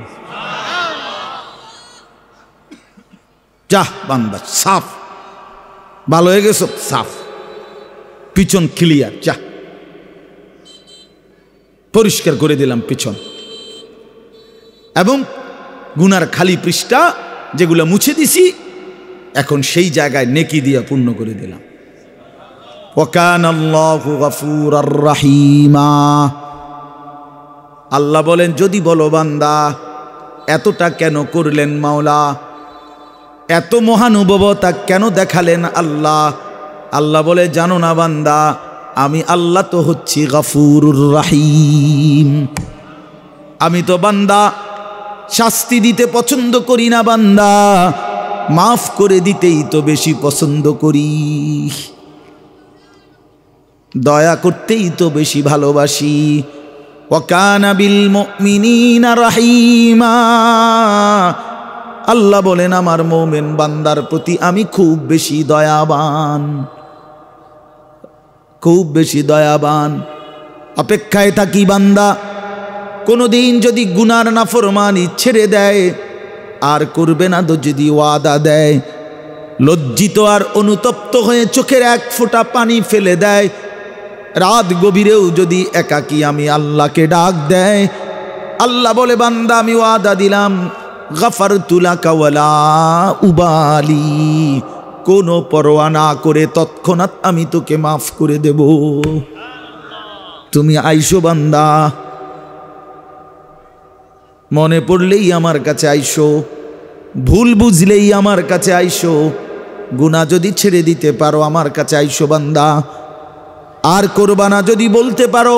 যাহ বান্দা, সাফ, ভালো হয়ে গেছ, সাফ, পিছন ক্লিয়ার, যা পরিষ্কার করে দিলাম পিছন, এবং গুনার খালি পৃষ্ঠা যেগুলো মুছে দিছি এখন সেই জায়গায় নেকি দিয়া পূর্ণ করে দিলাম। ওয়াকানাল্লাহু গফুরার রহিমা। আল্লাহ বলেন যদি বলো বান্দা এতটা কেন করলেন মাওলা, এত মহানুভবতা কেন দেখালেন আল্লাহ? আল্লাহ বলে জানো না বান্দা, আমি আল্লাহ তো হচ্ছি গফুরুর রহিম। আমি তো বান্দা শাস্তি দিতে পছন্দ করি না বান্দা, মাফ করে দিতেই তো বেশি পছন্দ করি, দয়া করতেই তো বেশি ভালোবাসি। ওয়াকানা বিল মুমিনিনা রাহিমা। আল্লাহ বলেন আমার মুমিন বান্দার প্রতি আমি খুব বেশি দয়াবান, খুব বেশি দয়াবান। অপেক্ষায় থাকি বান্দা কোনোদিন যদি গুনার নাফরমানি ছেড়ে দেয় আর করবে না তো যদি ওয়াদা দেয়, লজ্জিত আর অনুতপ্ত হয়ে চোখের এক ফোঁটা পানি ফেলে দেয়, রাত গভীরেও যদি একাকী আমি আল্লাহকে ডাক দেয়, আল্লাহ বলে বান্দা আমি ওয়াদা দিলাম গাফারতু লাকা ওয়ালা উবালি, কোনো পরোয়া না করে তৎক্ষণাৎ আমি তোকে মাফ করে দেব। তুমি আইসো বান্দা, মনে পড়লেই আমার কাছে আইসো, ভুল বুঝলেই আমার কাছে আইসো, গুনাহ যদি ছেড়ে দিতে পারো আমার কাছে আইসো বান্দা। আর করবা না যদি বলতে পারো,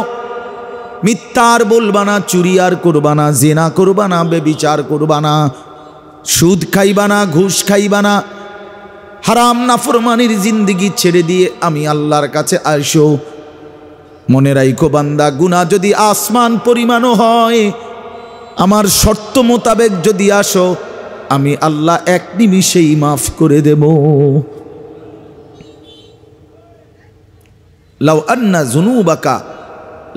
মিথ্যা আর বলবা না, চুরি আর করবা না, জিনা করবা না, ব্যভিচার করবা না, সুদ খাইবা না, ঘুষ খাইবা না, হারাম নাফরমানির জিন্দেগি ছেড়ে দিয়ে আমি আল্লাহর কাছে আইসো। মনে রাখো বান্দা, গুনাহ যদি আসমান পরিমাণও হয়, আমার শর্ত মোতাবেক যদি আসো, আমি আল্লাহ এক নিমিষেই মাফ করে দেব। লাউ আন্না যুনুবাকা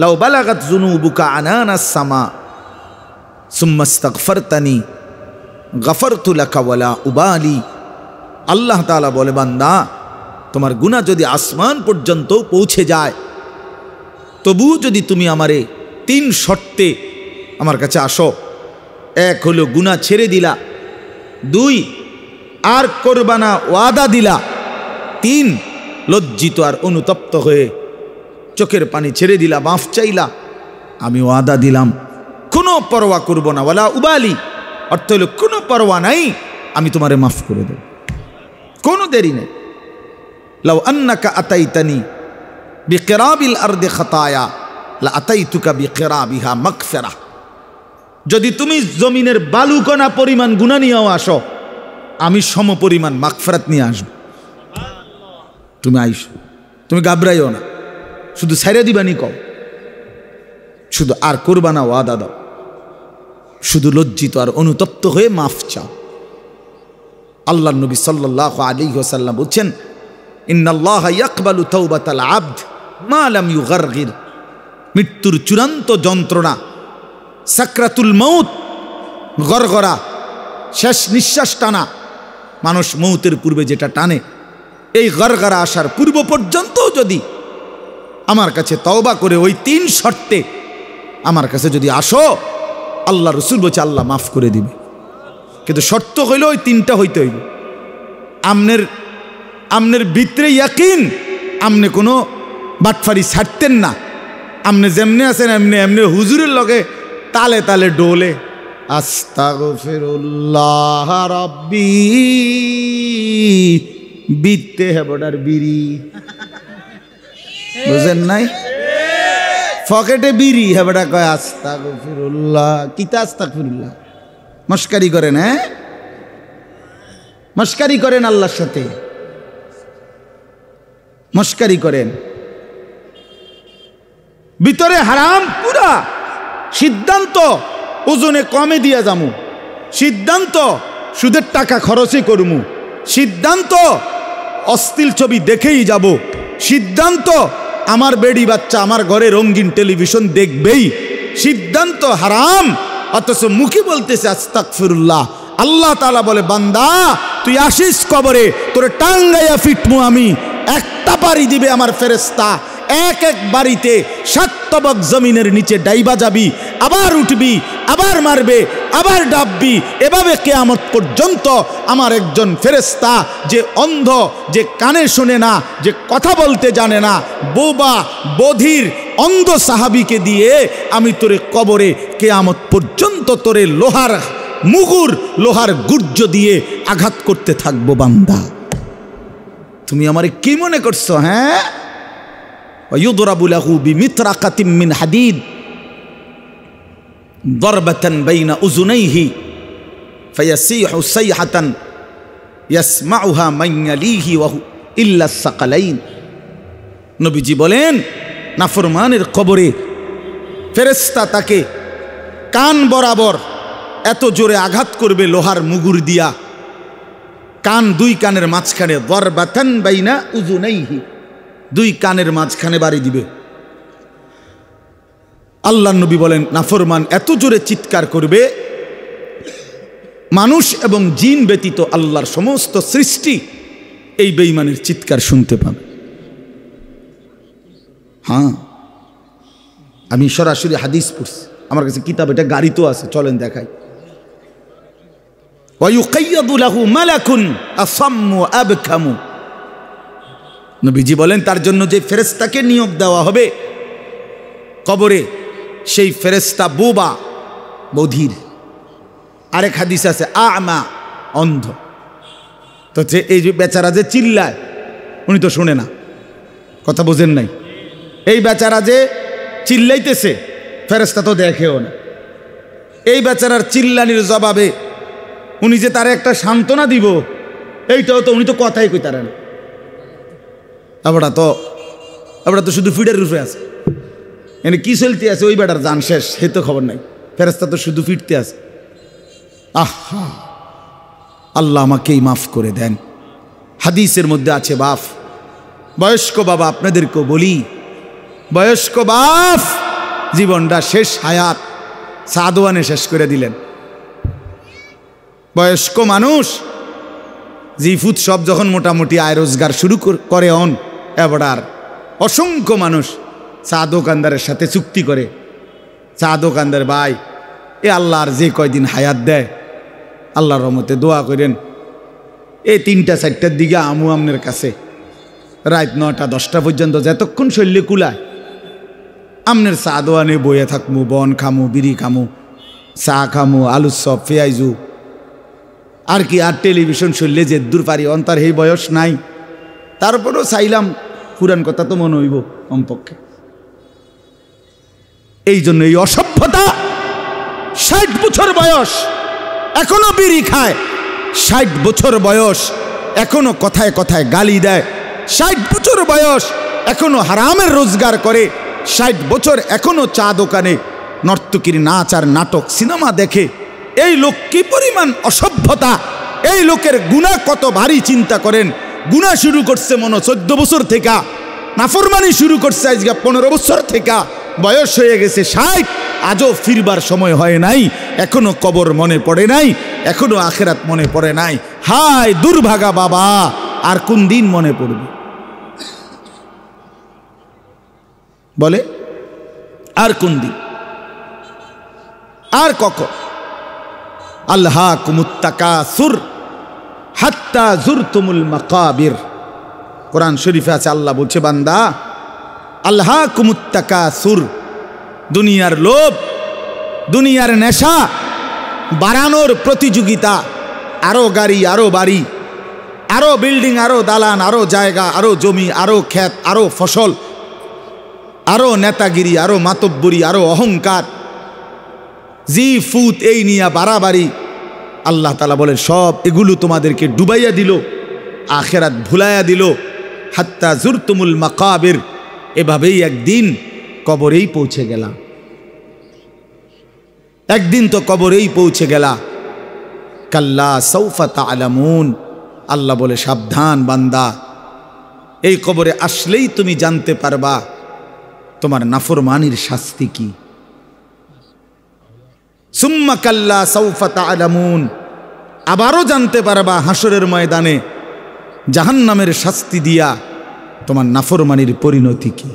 লাউ বালাগাত যুনুবুকা আনানাস সামা সুম্মা ইস্তাগফারতানি গফারতু লাকা ওয়ালা উবালি। আল্লাহ তাআলা বলে, বান্দা তোমার গুনাহ যদি আসমান পর্যন্ত পৌঁছে যায়, তবুও যদি তুমি আমারে 3 শর্তে আমার কাছে আসো, 1 হলো গুনাহ ছেড়ে দিলা, 2 আর করবা না ওয়াদা দিলা, 3 লজ্জিত আর অনুতপ্ত হয়ে চোখের পানি ছেড়ে দিলা, মাফ চাইলা, আমি ওয়াদা দিলাম কোনো পরোয়া করব না, ওয়ালা উবালি অর্থ হলো কোনো পরোয়া নাই, আমি তোমারে মাফ করে দেব, কোনো দেরি নেই। লাউ আন্নাকা আতাইতানি বিকিরাবিল আরদি খাতায়া লা আতাইতুকা বিকিরাবিহা মাগফিরাহ। যদি তুমি জমিনের বালুকণা পরিমাণ গুনাহ নিয়েও আসো, আমি সম পরিমাণ মাগফিরাত নিয়ে আসব। তুমি আইসো, তুমি ঘাবড়াইও না, শুধু ছাইরা দিবানি কও, শুধু আর করবা না ওয়াদা দাও, শুধু লজ্জিত আর অনুতপ্ত হয়ে মাফ চাও। আল্লাহর নবী সাল্লাল্লাহু আলাইহি ওয়াসাল্লাম বলছেন, ইন্নাল্লাহা ইয়াকবালু তাওবাতাল আবদ মা লাম ইউগারগির। মৃত্যুর চূড়ান্ত যন্ত্রণা, সাকরাতুল মউত, গরগরা, শেষ নিঃশ্বাস টানা, মানুষ মৌতের পূর্বে যেটা টানে, এই গরগরা আসার পূর্ব পর্যন্ত যদি আমার কাছে তওবা করে ওই 3 শর্তে আমার কাছে যদি আসো, আল্লাহ রসুল বলছে আল্লাহ মাফ করে দিবে। কিন্তু শর্ত হইল ওই 3টা হইতে হইবে। আমনের ভিতরে ইয়াকিন, আমনে কোনো বাটফারি ছাড়তেন না, আমনে যেমনে আছেন এমনি এমনি হুজুরের লগে তালে তালে ডোলে, আস্তাগফিরুল্লাহ রাব্বি বিতে হেবডার বিড়ি, বুঝেন নাই? পকেটে বিড়ি, হেবডা কয় আস্তাগফিরুল্লাহ। কিতা আস্তাগফিরুল্লাহ? মস্কারি করেন, হ্যাঁ মস্কারি করেন, আল্লাহর সাথে মস্কারি করেন। ভিতরে হারাম পুরা, সিদ্ধান্ত ওজনে কমে দিয়া যামু, সিদ্ধান্ত সুদের টাকা খরচই করমু, সিদ্ধান্ত অশ্লীল ছবি দেখেই যাব, সিদ্ধান্ত আমার বেডি বাচ্চা আমার ঘরে রঙিন টেলিভিশন দেখবেই, সিদ্ধান্ত হারাম, অথচ মুখে বলতেছে আস্তাগফিরুল্লাহ। আল্লাহ তাআলা বলে, বান্দা তুই আসিস কবরে, তোরে টাঙ্গাইয়া ফিটমু আমি, একটা বাড়ি দিবে আমার ফেরেশতা, এক এক বাড়িতে 7 তবক জমিনের নিচে ডাইবা যাবি, আবার উঠবি, আবার মারবে, আবার ডাববি, এভাবে কিয়ামত পর্যন্ত আমার একজন ফেরেশতা, যে অন্ধ, যে কানে শোনে না, যে কথা বলতে জানে না, বোবা বধির অন্ধ সাহাবীকে দিয়ে আমি তোরে কবরে কিয়ামত পর্যন্ত তোরে লোহার মুগুর, লোহার গুর্জ দিয়ে আঘাত করতে থাকবো। বান্দা তুমি আমারে কি মনে করছো? হ্যাঁ, ويضرب له بمطرقة من حديد ضربة بين أذنيه فيصيح صيحة يسمعها من يليه إلا الثقلين। নবীজি বলেন, নাফরমানের কবরে ফেরেশতা তাকে কান বরাবর এত জোরে আঘাত করবে লোহার মুগুর দিয়া, কান 2 কানের মাঝখানে, দরবাতান বাইনা উযুনাইহি, 2 কানের মাঝখানে বাড়ি দিবে। আল্লাহর নবী বলেন, নাফরমান এত জোরে চিৎকার করবে, মানুষ এবং জিন ব্যতীত আল্লাহর সমস্ত সৃষ্টি এই বেঈমানের চিৎকার শুনতে পাবে। হ্যাঁ, আমি সরাসরি হাদিস পড়ছি, আমার কাছে কিতাব, এটা গাড়িতেও আছে, চলেন দেখাই। ওয়ায়ুকাইয়াদু লাহু মালাকুন আসাম্মু আবকামু। নবীজি বলেন, তার জন্য যে ফেরেশতাকে নিয়োগ দেওয়া হবে কবরে, সেই ফেরেশতা বোবা বধির। আরেক হাদিস আছে আমা, অন্ধ। তো এই যে বেচারা যে চিল্লায়, উনি তো শোনে না, কথা বোঝেন নাই? এই বেচারা যে চিল্লাইতেছে, ফেরেশতা তো দেখেও না। এই বেচারার চিল্লানির জবাবে উনি যে তার একটা সান্ত্বনা দিব, এইটাও তো উনি তো কথাই কইতারে না। আমরা তো শুধু ফিডের রূপে আছে, এনে কি চলতে আছে, ওই বেটার জান শেষ, সে তো খবর নাই। ফেরেশতা তো শুধু ফিরতে আছে। আহা, আল্লাহ আমাকেই মাফ করে দেন। হাদিসের মধ্যে আছে, বাপ বয়স্ক বাবা আপনাদেরকেও বলি, বয়স্ক বাপ জীবনটা শেষ হায়াত সাদওয়ানে শেষ করে দিলেন। বয়স্ক মানুষ জিফুত সব যখন মোটামুটি আয় রোজগার শুরু করে এবার আর অসংখ্য মানুষ চা দোকানদারের সাথে চুক্তি করে, চা দোকানদার ভাই এ আল্লাহর যে কয়দিন হায়াত দেয় আল্লাহর রহমতে দোয়া করেন, এই 3টা 4টার দিকে আমু আমনের কাছে রাত 9টা 10টা পর্যন্ত যতক্ষণ শৈল্যে কুলায় আমনের চা দোয়ানে বইয়ে থাকমু, বন খামু, বিড়ি খামু, চা খামু, আলুর চপ, পেঁয়াজু আর কি, আর টেলিভিশন শৈল্যে যে দূর পারি অন্তর এই বয়স নাই, তারপরেও চাইলাম পুরান কথা তো মনে হইব কমপক্ষে। এই জন্য এই অসভ্যতা, 60 বছর বয়স এখনো বিড়ি খায়, 60 বছর বয়স এখনো কথায় কথায় গালি দেয়, 60 বছর বয়স এখনো হারামের রোজগার করে, 60 বছর এখনো চা দোকানে নর্তকীর নাচ আর নাটক সিনেমা দেখে। এই লোক কি পরিমাণ অসভ্যতা, এই লোকের গুনাহ কত ভারী চিন্তা করেন। গুনাহ শুরু করছে মনে 14 বছর থেকে, নাফরমানি শুরু করছে আজকে 15 বছর থেকে, বয়স হয়ে গেছে 60, আজও ফিরবার সময় হয় নাই, এখনো কবর মনে পড়ে নাই, এখনো আখেরাত মনে পড়ে নাই। হায় দুর্ভাগা বাবা, আর কোন দিন মনে পড়বে বলে, আর কোন দিন, আর কখন? আল্লাহাকুমুত তাকাসুর হাত্তা জুরতুমুল মাকাবির। কোরআন শরীফে আছে, আল্লাহ বলছে বান্দা আল্লাহাকুমুত তাকাসুর, দুনিয়ার লোভ, দুনিয়ার নেশা, বাড়ানোর প্রতিযোগিতা, আরো গাড়ি, আরো বাড়ি, আরো বিল্ডিং, আরো দালান, আরো জায়গা, আরো জমি, আরো ক্ষেত, আরো ফসল, আরো নেতাগিরি, আরো মাতব্বরি, আরো অহংকার, জি ফুত, এই নিয়া বাড়াবাড়ি। আল্লাহ তাআলা বলে সব এগুলো তোমাদেরকে ডুবাইয়া দিল, আখেরাত ভুলাইয়া দিল। হাত্তা জুরতুমুল মাকাবির, এভাবেই একদিন কবরেই পৌঁছে গেলা, একদিন তো কবরেই পৌঁছে গেলা। কাল্লা সাউফা তা'লামুন, আল্লাহ বলে সাবধান বান্দা, এই কবরে আসলেই তুমি জানতে পারবা তোমার নাফরমানির শাস্তি কি। সুম্মা কাল্লা সাউফা তা'লামুন, আবারও জানতে পারবা হাসরের ময়দানে জাহান্নামের শাস্তি দিয়া তোমার নাফরমানির পরিণতি কি।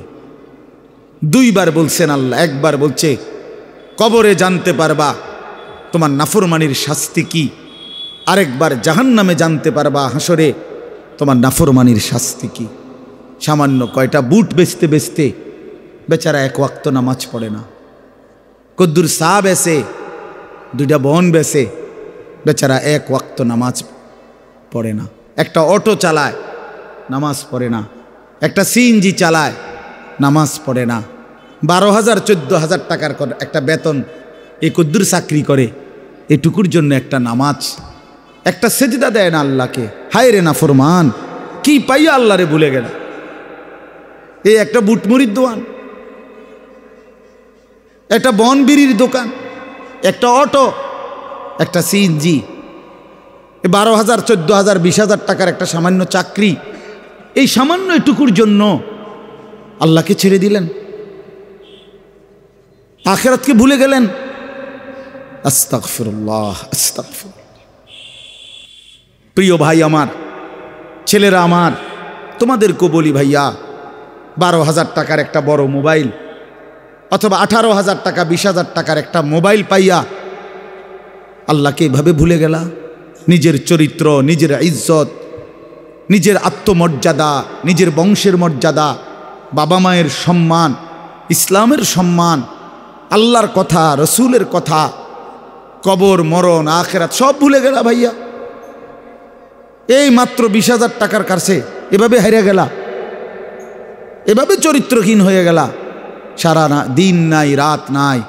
2 বার বলছেন আল্লাহ, একবার বলছে কবরে জানতে পারবা তোমার নাফরমানির শাস্তি কি, আরেকবার জাহান্নামে জানতে পারবা হাসরে তোমার নাফরমানির শাস্তি কি। সামান্য কয়টা বুট বেচতে বেচতে বেচারা 1 ওয়াক্ত নামাজ পড়ে না, কদ্দুর চা বেচে, 2টা বন বেচে, বেচারা 1 ওয়াক্ত নামাজ পড়ে না। একটা অটো চালায়, নামাজ পড়ে না। একটা সিএনজি চালায়, নামাজ পড়ে না। 12,000 14,000 টাকার একটা বেতন, এই কদ্দুর চাকরি করে, এটুকুর জন্য একটা নামাজ, একটা সেজদা দেয় না আল্লাহকে। হায় রে নাফরমান, কি পাইয়া আল্লাহরে ভুলে গেল। এই একটা বুটমুড়ির দোকান, একটা বন বিড়ির দোকান, একটা অটো, একটা সিএনজি, 12,000 14,000 20,000 টাকার একটা সামান্য চাকরি, এই সামান্য এটুকুর জন্য আল্লাহকে ছেড়ে দিলেন, আখিরাতকে ভুলে গেলেন। আস্তাগফিরুল্লাহ, আস্তাগফিরুল্লাহ। প্রিয় ভাই আমার, ছেলেরা আমার, তোমাদেরকে বলি ভাইয়া, 12,000 টাকার একটা বড় মোবাইল অথবা 18,000 টাকা 20,000 টাকার একটা মোবাইল পাইয়া আল্লাহকে এভাবে ভুলে গেলা। নিজের চরিত্র, নিজের ইজ্জত, নিজের আত্মমর্যাদা, নিজের বংশের মর্যাদা, বাবা মায়ের সম্মান, ইসলামের সম্মান, আল্লাহর কথা, রসুলের কথা, কবর, মরণ, আখেরাত সব ভুলে গেলা ভাইয়া। এই মাত্র 20,000 টাকার কাছে এভাবে হেরে গেলা, এভাবে চরিত্রহীন হয়ে গেলা। সারা দিন নাই, রাত নাই।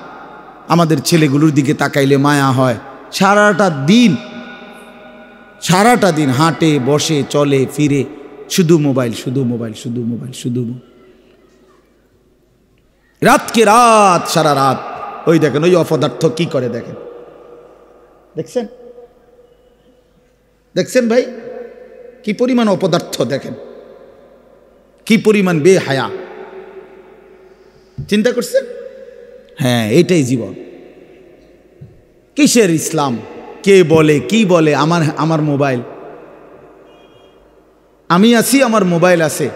আমাদের ছেলেগুলোর দিকে তাকাইলে মায়া হয়। সারাটা দিন হাঁটে, বসে, চলে, ফিরে, শুধু মোবাইল, শুধু মোবাইল, শুধু মোবাইল, শুধু রাতকে রাত, সারা রাত। ওই দেখেন ওই অপদার্থ কি করে, দেখেন, দেখছেন, দেখছেন ভাই কি পরিমাণ অপদার্থ। দেখেন কি পরিমাণ বেহায়া, চিন্তা করছেন? হ্যাঁ, এটাই জীবন। কিসের ইসলাম? কে বলে কি বলে? আমার মোবাইল, আমি আছি, আমার মোবাইল আছে,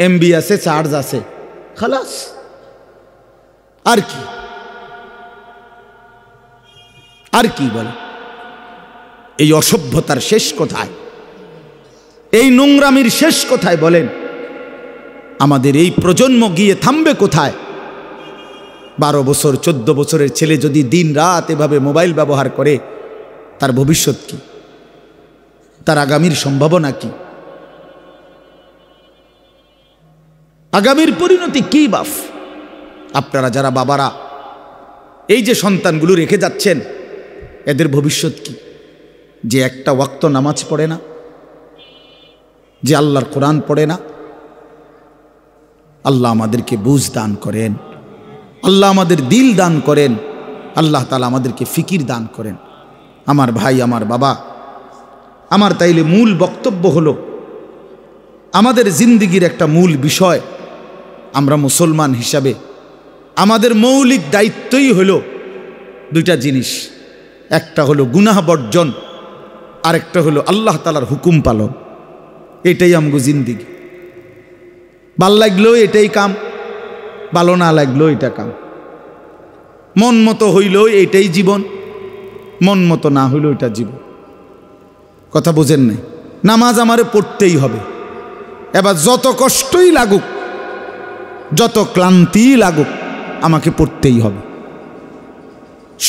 এমবি আছে, চার্জ আছে, খালাস। আর কি আর কি বলে? এই অসভ্যতার শেষ কোথায়? এই নোংরামির শেষ কোথায় বলেন? আমাদের এই প্রজন্ম গিয়ে থামবে কোথায়? 12 বছর 14 বছরের ছেলে যদি দিন রাত এভাবে মোবাইল ব্যবহার করে, তার ভবিষ্যৎ কি? তার আগামীর সম্ভাবনা কি? আগামীর পরিণতি কি বাপ? আপনারা যারা বাবারা এই যে সন্তানগুলো রেখে যাচ্ছেন, এদের ভবিষ্যৎ কি? যে একটা ওয়াক্ত নামাজ পড়ে না, যে আল্লাহর কোরআন পড়ে না। আল্লাহ আমাদেরকে বুঝ দান করেন, আল্লাহ আমাদের দিল দান করেন, আল্লাহ তাআলা আমাদেরকে ফিকির দান করেন। আমার ভাই, আমার বাবা, আমার তাইলে মূল বক্তব্য হলো, আমাদের জিন্দিগির একটা মূল বিষয়, আমরা মুসলমান হিসাবে আমাদের মৌলিক দায়িত্বই হলো দুইটা জিনিস। একটা হলো গুনাহ বর্জন, আরেকটা হলো আল্লাহ তাআলার হুকুম পালন। এটাই আমগো জিন্দিগি। ভাল লাগলেও এটাই কাম, ভালো না লাগলেও এটা কাম। মন মতো হইলেও এটাই জীবন, মন মতো না হইলেও এটা জীবন। কথা বোঝেন নাই? নামাজ আমারে পড়তেই হবে। এবার যত কষ্টই লাগুক, যত ক্লান্তি লাগুক, আমাকে পড়তেই হবে।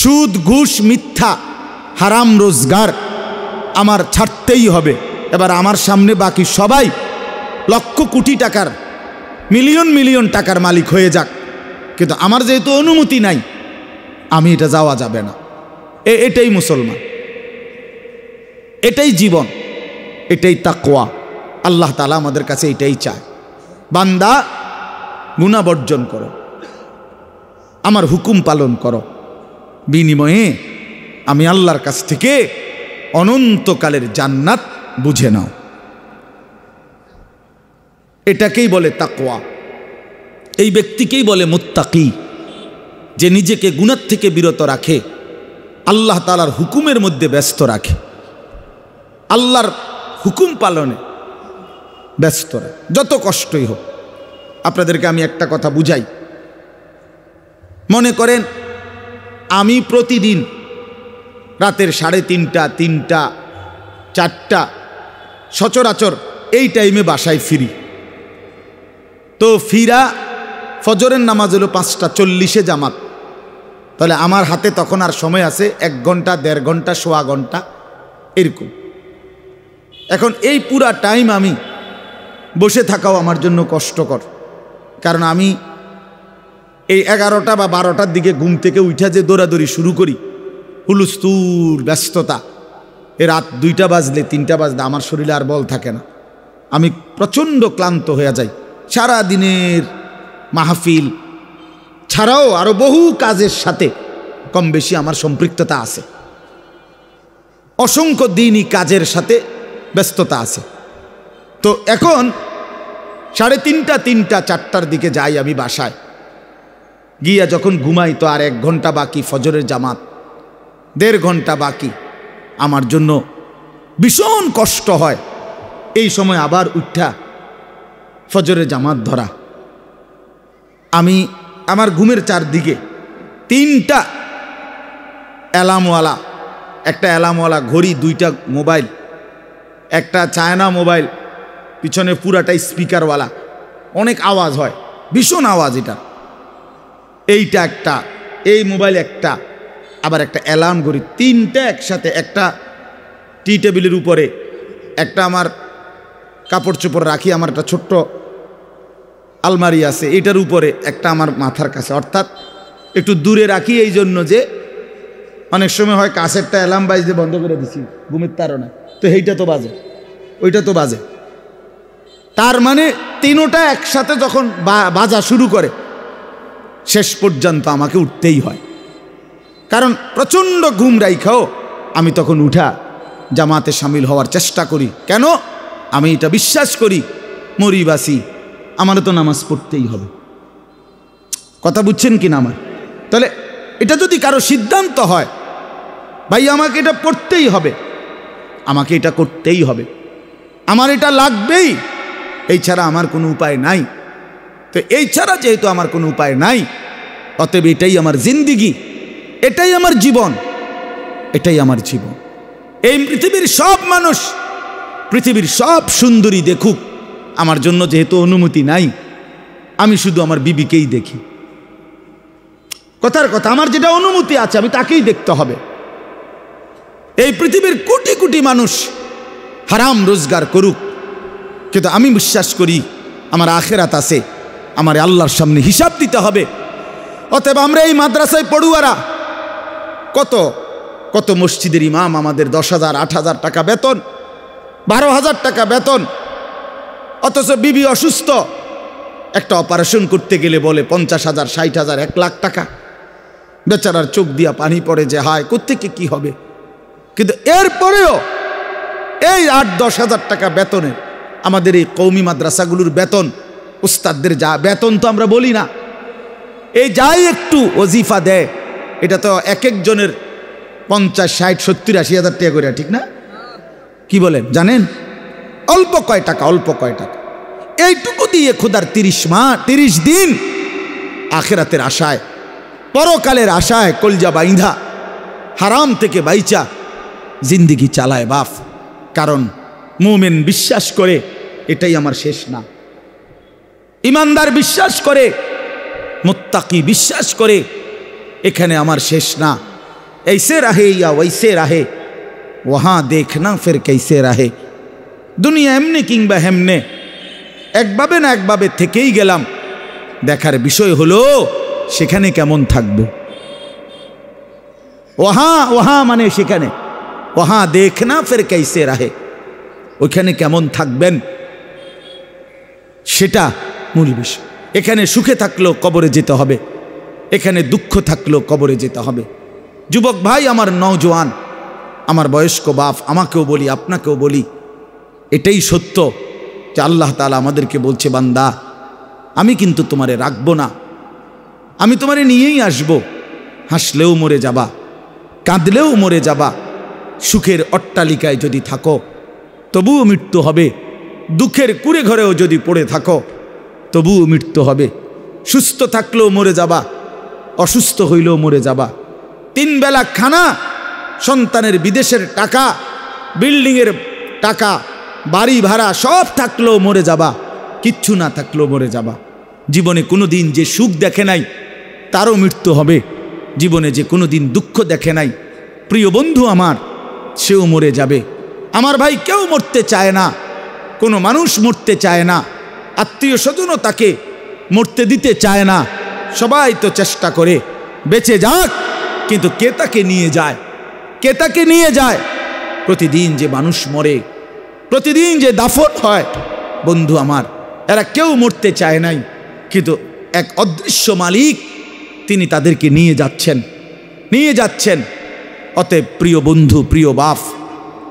সুদ, ঘুষ, মিথ্যা, হারাম রোজগার আমার ছাড়তেই হবে। এবার আমার সামনে বাকি সবাই লক্ষ কোটি টাকার, মিলিয়ন মিলিয়ন টাকার মালিক হয়ে যাক, কিন্তু আমার যেহেতু অনুমতি নাই, আমি এটা যাওয়া যাবে না। এটাই মুসলমান, এটাই জীবন, এটাই তাকওয়া। আল্লাহ তাআলা আমাদের কাছে এটাই চায়, বান্দা গুনাহ বর্জন করো, আমার হুকুম পালন করো, বিনিময়ে আমি আল্লাহর কাছ থেকে অনন্তকালের জান্নাত বুঝে নাও। এটাকেই বলে তাকওয়া। এই ব্যক্তিকেই বলে মুত্তাকি, যে নিজেকে গুনাহ থেকে বিরত রাখে, আল্লাহ তাআলার হুকুমের মধ্যে ব্যস্ত রাখে, আল্লাহর হুকুম পালনে ব্যস্ত রাখে, যত কষ্টই হোক। আপনাদেরকে আমি একটা কথা বুঝাই। মনে করেন আমি প্রতিদিন রাতের 3:30, 3টা, 4টা সচরাচর এই টাইমে বাসায় ফিরি। তো ফিরা ফজরের নামাজ হলো 5:40 জামাত। তাহলে আমার হাতে তখন আর সময় আছে 1 ঘন্টা, 1.5 ঘন্টা, সোয়া ঘন্টা এরকম। এখন এই পুরা টাইম আমি বসে থাকাও আমার জন্য কষ্টকর, কারণ আমি এই 11টা বা 12টার দিকে ঘুম থেকে উঠা যে দৌড়াদৌড়ি শুরু করি, হুলুস্থুল ব্যস্ততা, এ রাত 2টা বাজলে 3টা বাজলে আমার শরীরে আর বল থাকে না। আমি প্রচণ্ড ক্লান্ত হয়ে যাই। সারা দিনের মাহফিল ছাড়াও আরও বহু কাজের সাথে কম বেশি আমার সম্পৃক্ততা আছে, অসংখ্য দিনই কাজের সাথে ব্যস্ততা আছে। তো এখন 3:30, 3টা, 4টার দিকে যাই আমি বাসায়। গিয়া যখন ঘুমাই তো আর 1 ঘন্টা বাকি ফজরের জামাত, 1.5 ঘন্টা বাকি। আমার জন্য ভীষণ কষ্ট হয় এই সময় আবার উঠা ফজরের জামাত ধরা। আমি আমার ঘুমের চারদিকে 3টা অ্যালার্মওয়ালা, একটা অ্যালার্মওয়ালা ঘড়ি, 2টা মোবাইল, একটা চায়না মোবাইল, পিছনে পুরাটাই স্পিকারওয়ালা, অনেক আওয়াজ হয়, ভীষণ আওয়াজ এটা। এইটা একটা, এই মোবাইল একটা, আবার একটা অ্যালার্ম ঘড়ি, 3টা একসাথে। একটা টি টেবিলের উপরে, একটা আমার কাপড় চোপড় রাখি, আমার একটা ছোট্ট আলমারি আছে, এটার উপরে, একটা আমার মাথার কাছে, অর্থাৎ একটু দূরে রাখি এই জন্য যে অনেক সময় হয় কাছেরটা অ্যালার্ম বাজতে বন্ধ করে দিছি ঘুমের তাড়না, তো এইটা তো বাজে, ওইটা তো বাজে। তার মানে 3টা একসাথে যখন বাজা শুরু করে, শেষ পর্যন্ত আমাকে উঠতেই হয়, কারণ প্রচণ্ড ঘুম রাইখাও আমি তখন উঠা জামাতে সামিল হওয়ার চেষ্টা করি। কেন? আমি এটা বিশ্বাস করি, মরি বাসি আমারও তো নামাজ পড়তেই হবে। কথা বুঝছেন কি না আমার? তাহলে এটা যদি কারো সিদ্ধান্ত হয়, ভাই আমাকে এটা পড়তেই হবে, আমাকে এটা করতেই হবে, আমার এটা লাগবেই, এই ছাড়া আমার কোনো উপায় নাই, তো এই ছাড়া যেহেতু আমার কোনো উপায় নাই, অতএব এটাই আমার জিন্দিগি, এটাই আমার জীবন, এটাই আমার জীবন। এই পৃথিবীর সব মানুষ, পৃথিবীর সব সুন্দরী দেখুক, আমার জন্য যেহেতু অনুমতি নাই, আমি শুধু আমার বিবিকেই দেখি। কথার কথা, আমার যেটা অনুমতি আছে আমি তাকেই দেখতে হবে। এই পৃথিবীর কোটি কোটি মানুষ হারাম রোজগার করুক, কিন্তু আমি বিশ্বাস করি আমার আখেরাত আছে, আমার আল্লাহর সামনে হিসাব দিতে হবে। অতএব আমরা এই মাদ্রাসায় পড়ুয়ারা, কত কত মসজিদের ইমাম, আমাদের 10,000 8,000 টাকা বেতন, 12,000 টাকা বেতন, অথচ বিবি অসুস্থ, একটা অপারেশন করতে গেলে বলে 50,000 60,000 1 লাখ টাকা। বেচারার চোখ দিয়া পানি পড়ে যে হায় কোত্থেকে কি হবে। কিন্তু এরপরেও এই 8-10 হাজার টাকা বেতনের আমাদের এই কওমি মাদ্রাসাগুলোর বেতন, উস্তাদদের যা বেতন তো আমরা বলি না, এই যাই একটু ওজিফা দেয়, এটা তো এক একজনের 50 60 70 80 হাজার টাকা করে, ঠিক না? কি বলেন জানেন? অল্প কয় টাকা, অল্প কয় টাকা, এইটুকু দিয়ে খোদার 30 দিন আখেরাতের আশায়, পরকালের আশায় কলজা বাইন্ধা হারাম থেকে বাইচা জিন্দিগি চালায় বাপ। কারণ মুমিন বিশ্বাস করে এটাই আমার শেষ না, ইমানদার বিশ্বাস করে, মুত্তাকি বিশ্বাস করে এখানে আমার শেষ না। ऐसे रहे या वैसे रहे वहाँ देखना फिर कैसे रहे। দুনিয়া এমনি কিংবা হেমনে, একভাবে না একভাবে থেকেই গেলাম, দেখার বিষয় হলো সেখানে কেমন থাকবো। ওহা মানে সেখানে, ওহা দেখনা ফির कैसे रहे, ওইখানে কেমন থাকবেন সেটা মূল বিষয়। এখানে সুখে থাকলেও কবরে যেতে হবে, এখানে দুঃখ থাকলেও কবরে যেতে হবে। যুবক ভাই, আমার নওজোয়ান, আমার বয়স্ক বাপ, আমাকেও বলি আপনাকেও বলি, এটাই সত্য যে আল্লাহ তাআলা আমাদেরকে বলছে, বান্দা আমি কিন্তু তোমারে রাখবো না, আমি তোমারে নিয়েই আসবো। হাসলেও মরে যাবা, কাঁদলেও মরে যাবা, সুখের অট্টালিকায় যদি থাকো তবুও মৃত্যু হবে, দুঃখের কুড়ে ঘরেও যদি পড়ে থাকো তবুও মৃত্যু হবে। সুস্থ থাকলেও মরে যাবা, অসুস্থ হইলেও মরে যাবা। 3 বেলা খানা, সন্তানের বিদেশের টাকা, বিল্ডিংয়ের টাকা, বাড়ি ভাড়া সব থাকলেও মরে যাবা, কিচ্ছু না থাকলেও মরে যাবা। জীবনে কোনো দিন যে সুখ দেখে নাই তারও মৃত্যু হবে, জীবনে যে কোনো দিন দুঃখ দেখে নাই প্রিয় বন্ধু আমার, সেও মরে যাবে। আমার ভাই, কেউ মরতে চায় না, কোনো মানুষ মরতে চায় না, আত্মীয় স্বজনও তাকে মরতে দিতে চায় না। সবাই তো চেষ্টা করে বেঁচে যাক, কিন্তু কে তাকে নিয়ে যায়, কে তাকে নিয়ে যায়? প্রতিদিন যে মানুষ মরে, প্রতিদিন যে দাফন হয়, বন্ধু আমার, এরা কেউ মরতে চায় নাই, কিন্তু এক অদৃশ্য মালিক তিনি তাদেরকে নিয়ে যাচ্ছেন। অতএব প্রিয় বন্ধু, প্রিয় বাপ,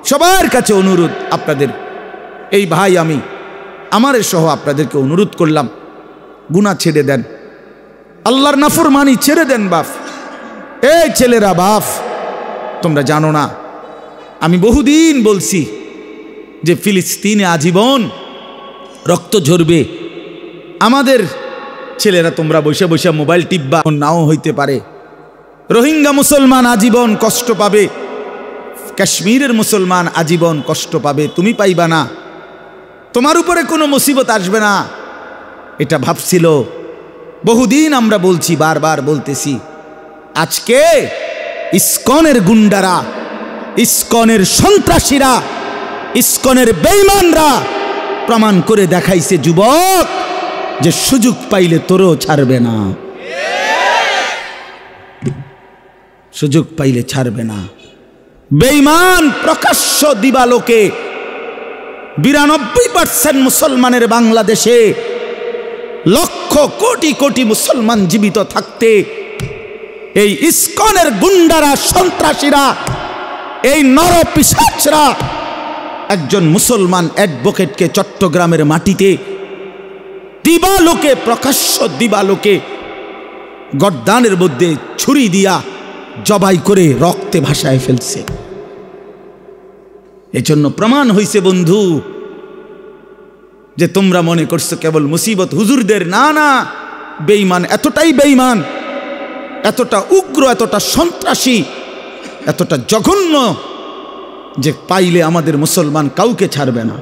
সবার কাছে অনুরোধ, আপনাদের এই ভাই, আমি আমার সহ আপনাদেরকে অনুরোধ করলাম, গুনাহ ছেড়ে দেন, আল্লাহর নাফরমানি ছেড়ে দেন। বাপ, এই ছেলেরা, বাপ তোমরা জানো না, আমি বহুদিন বলছি যে ফিলিস্তিনে আজীবন রক্ত ঝরবে। আমাদের ছেলেরা, তোমরা বসে বসে মোবাইল টিপবা, নাও হইতে পারে। রোহিঙ্গা মুসলমান আজীবন কষ্ট পাবে, কাশ্মীরের মুসলমান আজীবন কষ্ট পাবে, তুমি পাইবা না, তোমার উপরে কোনো মুসিবত আসবে না, এটা ভাবছিল। বহুদিন আমরা বলছি, বারবার বলতেছি। আজকে ইসকনের গুন্ডারা, ইসকনের সন্ত্রাসীরা, ইসকনের বেঈমানরা প্রমাণ করে দেখাইছে যুবক, যে সুযোগ পাইলে তোরও ছাড়বে না, সুযোগ পাইলে ছাড়বে না। বেঈমান প্রকাশ্য দিবালোকে 92% মুসলমানের বাংলাদেশে, লক্ষ কোটি কোটি মুসলমান জীবিত থাকতে এই ইসকনের গুন্ডারা, সন্ত্রাসীরা, এই নরপিশাচরা একজন মুসলমান অ্যাডভোকেটকে চট্টগ্রামের মাটিতে দিবালোকে, প্রকাশ্য দিবালোকে গর্দানের মধ্যে ছুরি দিয়া জবাই করে রক্তে ভাসায় ফেলছে। এজন্য প্রমাণ হইছে বন্ধু যে তোমরা মনে করছো কেবল মুসিবত হুজুরদের, না না, বেঈমান এতটাই বেঈমান, এতটা উগ্র, এতটা সন্ত্রাসী, এতটা জঘন্য যে পাইলে আমাদের মুসলমান কাউকে ছাড়বে না,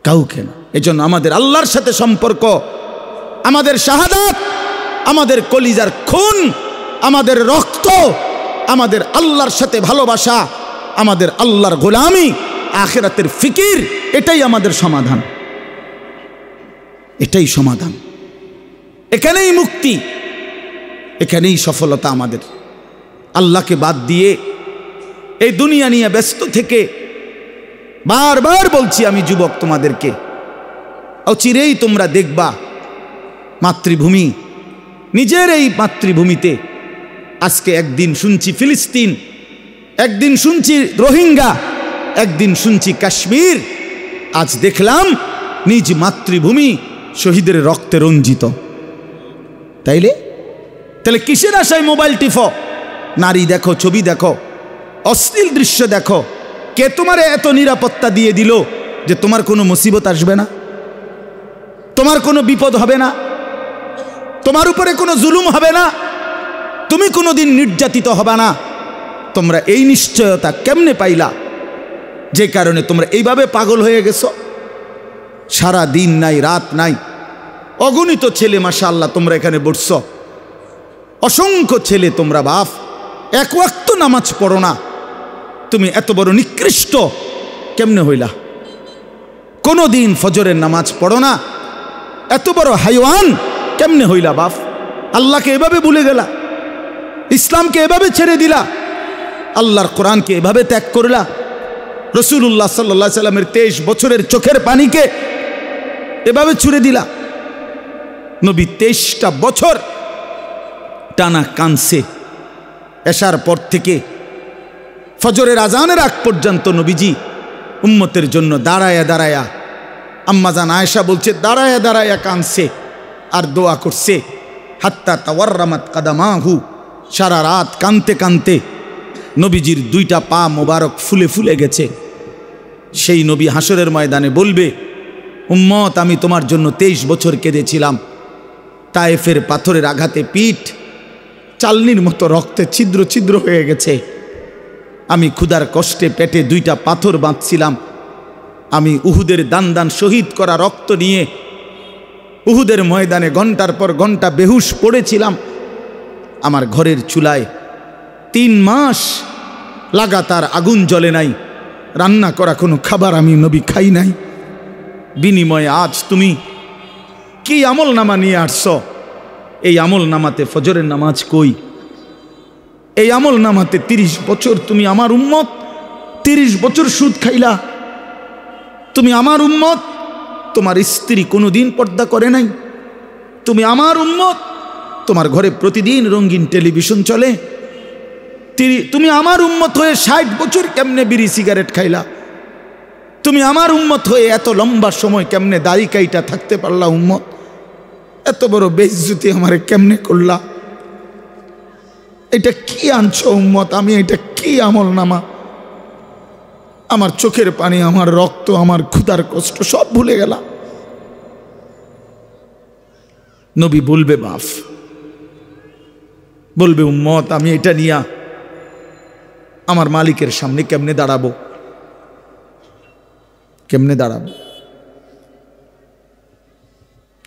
কাউকে না। এজন্য আমাদের আল্লাহর সাথে সম্পর্ক, আমাদের শাহাদাত, আমাদের কলিজার খুন, আমাদের রক্ত, আমাদের আল্লাহর সাথে ভালোবাসা, আমাদের আল্লাহর গোলামি, আখিরাতের ফিকির, এটাই আমাদের সমাধান, এটাই সমাধান। এখানেই মুক্তি, এখানেই সফলতা আমাদের। আল্লাহকে বাদ দিয়ে এই দুনিয়া নিয়ে ব্যস্ত থেকে, বারবার বলছি আমি যুবক তোমাদেরকে, অচিরেই তোমরা দেখবা মাতৃভূমি, নিজের এই মাতৃভূমিতে আজকে একদিন শুনছি ফিলিস্তিন, একদিন শুনছি রোহিঙ্গা, একদিন শুনছি কাশ্মীর, আজ দেখলাম নিজ মাতৃভূমি শহীদের রক্তে রঞ্জিত। তাইলে তাহলে কিসের আশায় মোবাইল টিফো, নারী দেখো, ছবি দেখো, অশ্লীল দৃশ্য দেখো? কে তোমারে এত নিরাপত্তা দিয়ে দিল যে তোমার কোনো মুসিবত আসবে না, তোমার কোনো বিপদ হবে না, তোমার উপরে কোনো জুলুম হবে না, তুমি কোনোদিন নির্যাতিত হবে না? তোমরা এই নিশ্চয়তা কেমনে পাইলা? যে কারণে তোমরা এইভাবে পাগল হয়ে গেছো। সারা দিন নাই, রাত নাই, অগণিত ছেলে মাশাআল্লাহ তোমরা এখানে বসছ, অসংখ্য ছেলে তোমরা বাপ, এক ওয়াক্ত নামাজ পড়ো না। তুমি এত বড় নিকৃষ্ট কেমনে হইলা? কোনো দিন ফজরের নামাজ পড়ো না, এত বড় হাইওয়ান কেমনে হইলা বাপ? আল্লাহকে এভাবে ভুলে গেলা, ইসলামকে এভাবে ছেড়ে দিলা, আল্লাহর কোরআনকে এভাবে ত্যাগ করলা, রাসূলুল্লাহ সাল্লাল্লাহু আলাইহি সাল্লামের 23 বছরের চোখের পানিকে এভাবে ছুড়ে দিলা। নবী 23টা বছর টানা কানছে, এশার পর থেকে ফজরের আজানের আগ পর্যন্ত নবীজি উম্মতের জন্য দাঁড়ায়া দাঁড়ায়া, আম্মাজান আয়েশা বলছে দাঁড়ায়া দাঁড়ায়া কানছে আর দোয়া করছে, হাত্তা তাওয়াররামাত কাদামাহু, সারা রাত কানতে কানতে নবীজির 2টা পা মোবারক ফুলে ফুলে গেছে। সেই নবী হাসরের ময়দানে বলবে, উম্মত আমি তোমার জন্য 23 বছর কেঁদেছিলাম, তায়েফের পাথরের আঘাতে পিঠ চালনির মতো রক্তে ছিদ্র ছিদ্র হয়ে গেছে, আমি ক্ষুধার কষ্টে পেটে 2টা পাথর বাঁধছিলাম, আমি উহুদের দান দান শহীদ করা রক্ত নিয়ে উহুদের ময়দানে ঘন্টার পর ঘন্টা বেহুশ পড়েছিলাম, আমার ঘরের চুলায় 3 মাস লাগাতার আগুন জ্বলে নাই, রান্না করা কোনো খাবার আমি নবী খাই নাই, বিনিময়ে আজ তুমি কি আমল নামা নিয়ে আসছ? এই আমল নামাতে ফজরের নামাজ কই? এই আমল নামাতে 30 বছর তুমি আমার উম্মত, 30 বছর সুদ খাইলা, তুমি আমার উম্মত, তোমার স্ত্রী কোনোদিন পর্দা করে নাই, তুমি আমার উম্মত, তোমার ঘরে প্রতিদিন রঙিন টেলিভিশন চলে, তুমি আমার উম্মত হয়ে 60 বছর কেমনে বিড়ি সিগারেট খাইলা? তুমি আমার উম্মত হয়ে এত লম্বা সময় কেমনে দাড়ি কাইটা থাকতে পারলা? উম্মত, এত বড় বেইজ্জতি আমারে কেমনে করলা? এটা কি আনছো উম্মত? আমি এটা কি আমল নামা? আমার চোখের পানি, আমার রক্ত, আমার ক্ষুধার কষ্ট সব ভুলে গেলাম। নবী বলবে বাপ, বলবে উম্মত আমি এটা নিয়া আমার মালিকের সামনে কেমনে দাঁড়াবো? কেমনে দাঁড়াবো?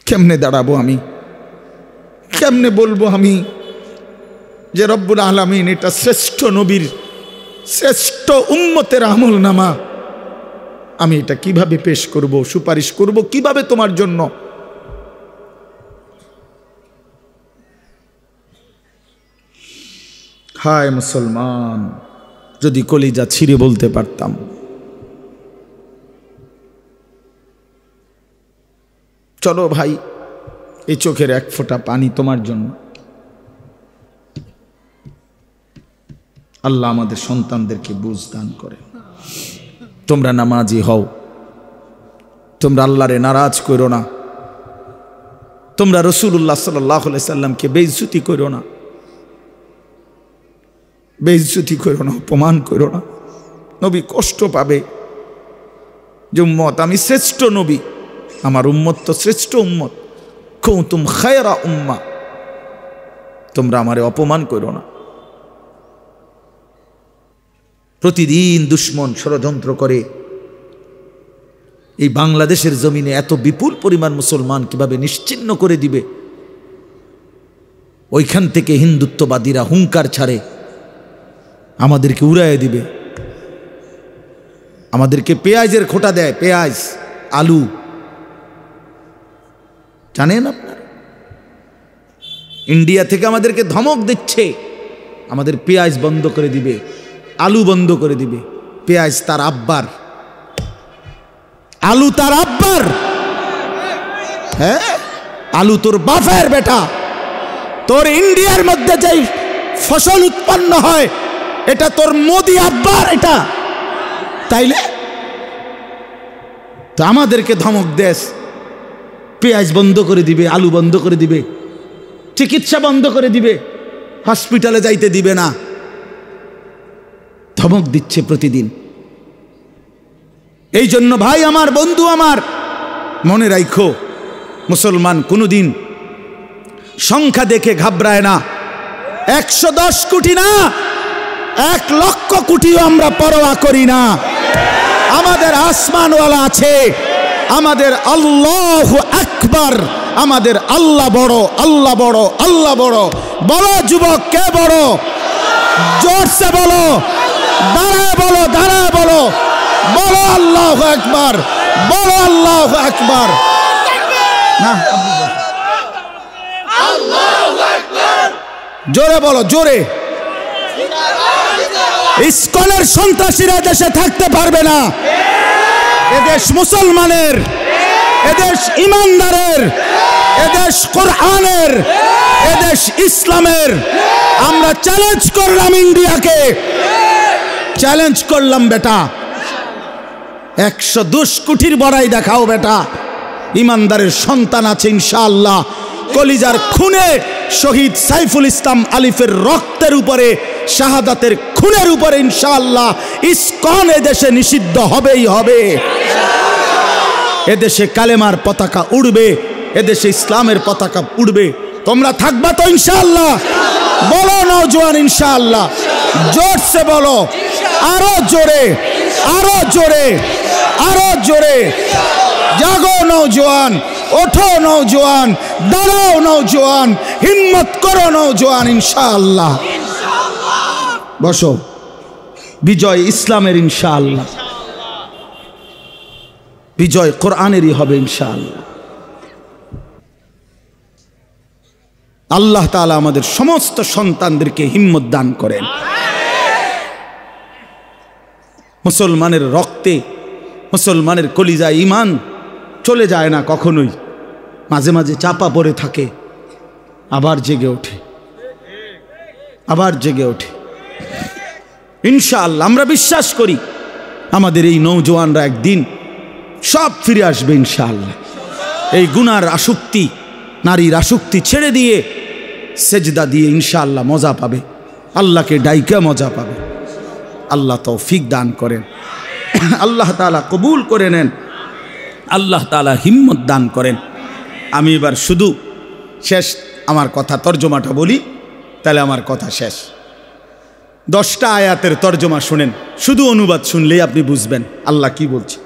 কেমনে দাঁড়াবো? আমি কেমনে বলবো আমি যে রব্বুল আলামিন এটা শ্রেষ্ঠ নবীর, শ্রেষ্ঠ উম্মতের আমল নামা, আমি এটা কিভাবে পেশ করব, সুপারিশ করব কিভাবে তোমার জন্য? হায় মুসলমান, যদি কলিজা ছিঁড়ে বলতে পারতাম, চলো ভাই এই চোখের এক ফোঁটা পানি তোমার জন্য। আল্লাহ আমাদের সন্তানদেরকে বুঝ দান করে। তোমরা নামাজি হও, তোমরা আল্লাহরে নারাজ করো না, তোমরা রাসূলুল্লাহ সাল্লাল্লাহু আলাইহি সাল্লামকে বেইজ্জতি করো না, বেইজ্জতি করো না, অপমান করো না। নবী কষ্ট পাবে যে উম্মত আমি শ্রেষ্ঠ নবী, আমার উম্মত তো শ্রেষ্ঠ উম্মত, কুনতুম খায়রা উম্মাহ, তোমরা আমারে অপমান করো না। প্রতিদিন দুশ্মন ষড়যন্ত্র করে এই বাংলাদেশের জমিনে এত বিপুল পরিমাণ মুসলমান কিভাবে নিশ্চিহ্ন করে দিবে। ওইখান থেকে হিন্দুত্ববাদীরা হুঙ্কার ছাড়ে আমাদেরকে উড়াইয়ে দিবে, আমাদেরকে পেঁয়াজের খোঁটা দেয়, পেঁয়াজ আলু, জানেন আপনার ইন্ডিয়া থেকে আমাদেরকে ধমক দিচ্ছে, আমাদের পেঁয়াজ বন্ধ করে দিবে, আলু বন্ধ করে দিবে। পেঁয়াজ তার আব্বার, আলু তার আব্বার, হ্যাঁ আলু তোর বাপের বেটা। তোর ইন্ডিয়ার মধ্যে যেই ফসল উৎপন্ন হয় এটা তোর মোদি আব্বার, এটা তাইলে তো আমাদেরকে ধমক দেশ, পেঁয়াজ বন্ধ করে দিবে, আলু বন্ধ করে দিবে, চিকিৎসা বন্ধ করে দিবে, হসপিটালে যাইতে দিবে না, ধমক দিচ্ছে প্রতিদিন। এই জন্য ভাই আমার, বন্ধু আমার, মনে রাখো মুসলমান কোনোদিন সংখ্যা দেখে ঘাবড়ায় না। 110 কোটি না, 1 লক্ষ কোটিও আমরা পরোয়া করি না। আমাদের আসমানওয়ালা আছে, আমাদের আল্লাহু আকবার, আমাদের আল্লাহ বড়, আল্লাহ বড়, আল্লাহ বড়। বলো যুবক, কে বড়? জোরসে বলো, দাঁড়ায় বলো, দাঁড়ায় বলো, বলো আল্লাহু আকবার, বলো আল্লাহু আকবার। না জোরে বলো, জোরে। ইসকনের সন্ত্রাসীরা দেশে থাকতে পারবে না। এদেশ মুসলমানের, এদেশ ইমানদারের, এদেশ কোরআনের, এদেশ ইসলামের। আমরা চ্যালেঞ্জ করলাম ইন্ডিয়াকে, চ্যালেঞ্জ করলাম বেটা, 110 কোটির বড়াই দেখাও বেটা। ইমানদারের সন্তান আছে ইনশাআল্লাহ। কলিজার খুনে শহীদ সাইফুল ইসলাম আলিফের রক্তের উপরে, শাহাদাতের খুনের উপরে ইনশাআল্লাহ ইসকন এদেশে নিষিদ্ধ হবেই হবে। এদেশে কালেমার পতাকা উড়বে, এদেশে ইসলামের পতাকা উড়বে। তোমরা থাকবা তো ইনশাআল্লাহ? বলো নওজোয়ান ইনশাআল্লাহ, জোরসে বলো, আরো জোরে, আরো জোরে, আরো জোরে। জাগো নওজোয়ান, ওঠো নওজোয়ান, দাঁড়াও নওজোয়ান, হিম্মত করো নওজোয়ান ইনশাআল্লাহ। বসো, বিজয় ইসলামের ইনশাআল্লাহ, বিজয় কোরআনেরই হবে ইনশাআল্লাহ। আল্লাহ তাআলা আমাদের সমস্ত সন্তানদেরকে হিম্মত দান করেন। মুসলমানের রক্তে, মুসলমানের কলিজায় ঈমান চলে যায় না কখনোই, মাঝে মাঝে চাপা পড়ে থাকে, আবার জেগে ওঠে, আবার জেগে ওঠে ইনশাআল্লাহ। আমরা বিশ্বাস করি আমাদের এই নওজোয়ানরা একদিন সব ফিরে আসবে ইনশাআল্লাহ। এই গুনার আসক্তি, নারীর আসক্তি ছেড়ে দিয়ে সেজদা দিয়ে ইনশাআল্লাহ মজা পাবে, আল্লাহকে ডাইকা মজা পাবে। আল্লাহ তৌফিক দান করেন, আল্লাহ তাআলা কবুল করে নেন, আল্লাহ তাআলা হিম্মত দান করেন। আমি এবার শুধু শেষ আমার কথা তর্জমাটা বলি, তাহলে আমার কথা শেষ। 10টা আয়াতের তর্জমা শুনেন, শুধু অনুবাদ শুনলেই আপনি বুঝবেন আল্লাহ কি বলছে।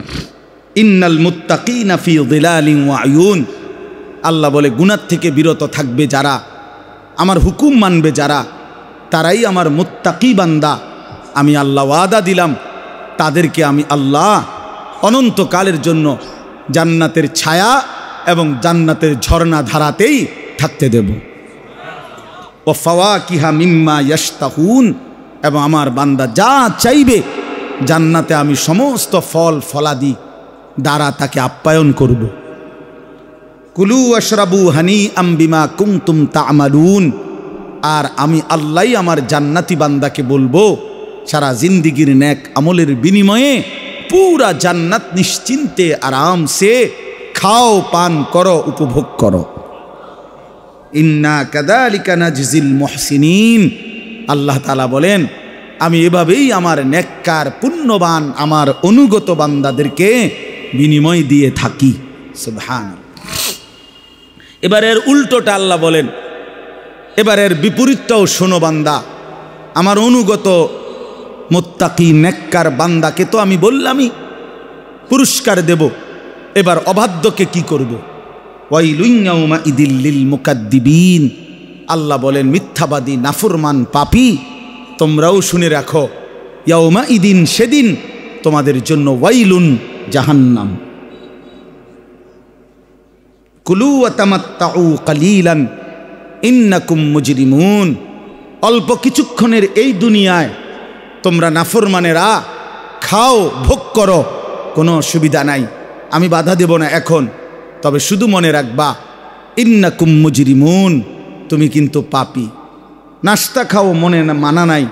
ইন্নাল মুত্তাকিনা ফি যিলালিন ওয়া আয়ুন, আল্লাহ বলে গুনাহ থেকে বিরত থাকবে যারা, আমার হুকুম মানবে যারা, তারাই আমার মুত্তাকি বান্দা। আমি আল্লাহ ওয়াদা দিলাম তাদেরকে আমি আল্লাহ অনন্তকালের জন্য জান্নাতের ছায়া এবং জান্নাতের ঝর্ণা ধারাতেই থাকতে দেব। ও ফাওয়াকিহা মিম্মা ইয়াশতাহুন, এবং আমার বান্দা যা চাইবে জান্নাতে আমি সমস্ত ফল ফলাদি দ্বারা তাকে আপ্যায়ন করব। কুলু আশরাবু হানিআম বিমা কুনতুম তা'মালুন, আর আমি আল্লাহই আমার জান্নাতি বান্দাকে বলবো সারা জিন্দিগির নেক আমলের বিনিময়ে পুরা জান্নাত নিশ্চিন্তে আরামসে খাও, পান করো, উপভোগ করো। ইন্না কাযালিকা নাজজিল মুহসিনিন। আল্লাহ তাআলা বলেন, আমি এভাবেই আমার নেককার পুণ্যবান আমার অনুগত বান্দাদেরকে বিনিময় দিয়ে থাকি। সুবহানাল্লাহ। এবারের উল্টোটা আল্লাহ বলেন, এবারের বিপরীতটাও শোনো বান্দা। আমার অনুগত মুত্তাকি নেককার বান্দাকে তো আমি বললামই পুরস্কার দেব, এবার অবাধ্যকে কি করব? ওয়াইলুন ইয়াউমাইযিল লিল মুকাদ্দিবিন। আল্লাহ বলেন, মিথ্যাবাদী নাফরমান পাপী তোমরাও শুনে রাখো, ইয়াউমাইদিন সেদিন তোমাদের জন্য ওয়াইলুন জাহান্নাম। কুলু ওয়া তামাত্তাউ কালিলান ইন্নাকুম মুজরিমুন। অল্প কিছুক্ষণের এই দুনিয়ায় তোমরা নাফরমানেরা খাও, ভোগ করো, কোনো অসুবিধা নাই, আমি বাধা দেব না এখন। তবে শুধু মনে রাখবা, ইন্নাকুম মুজরিমুন, তুমি কিন্তু পাপী। নাস্তা খাও, মনে মানা নাই,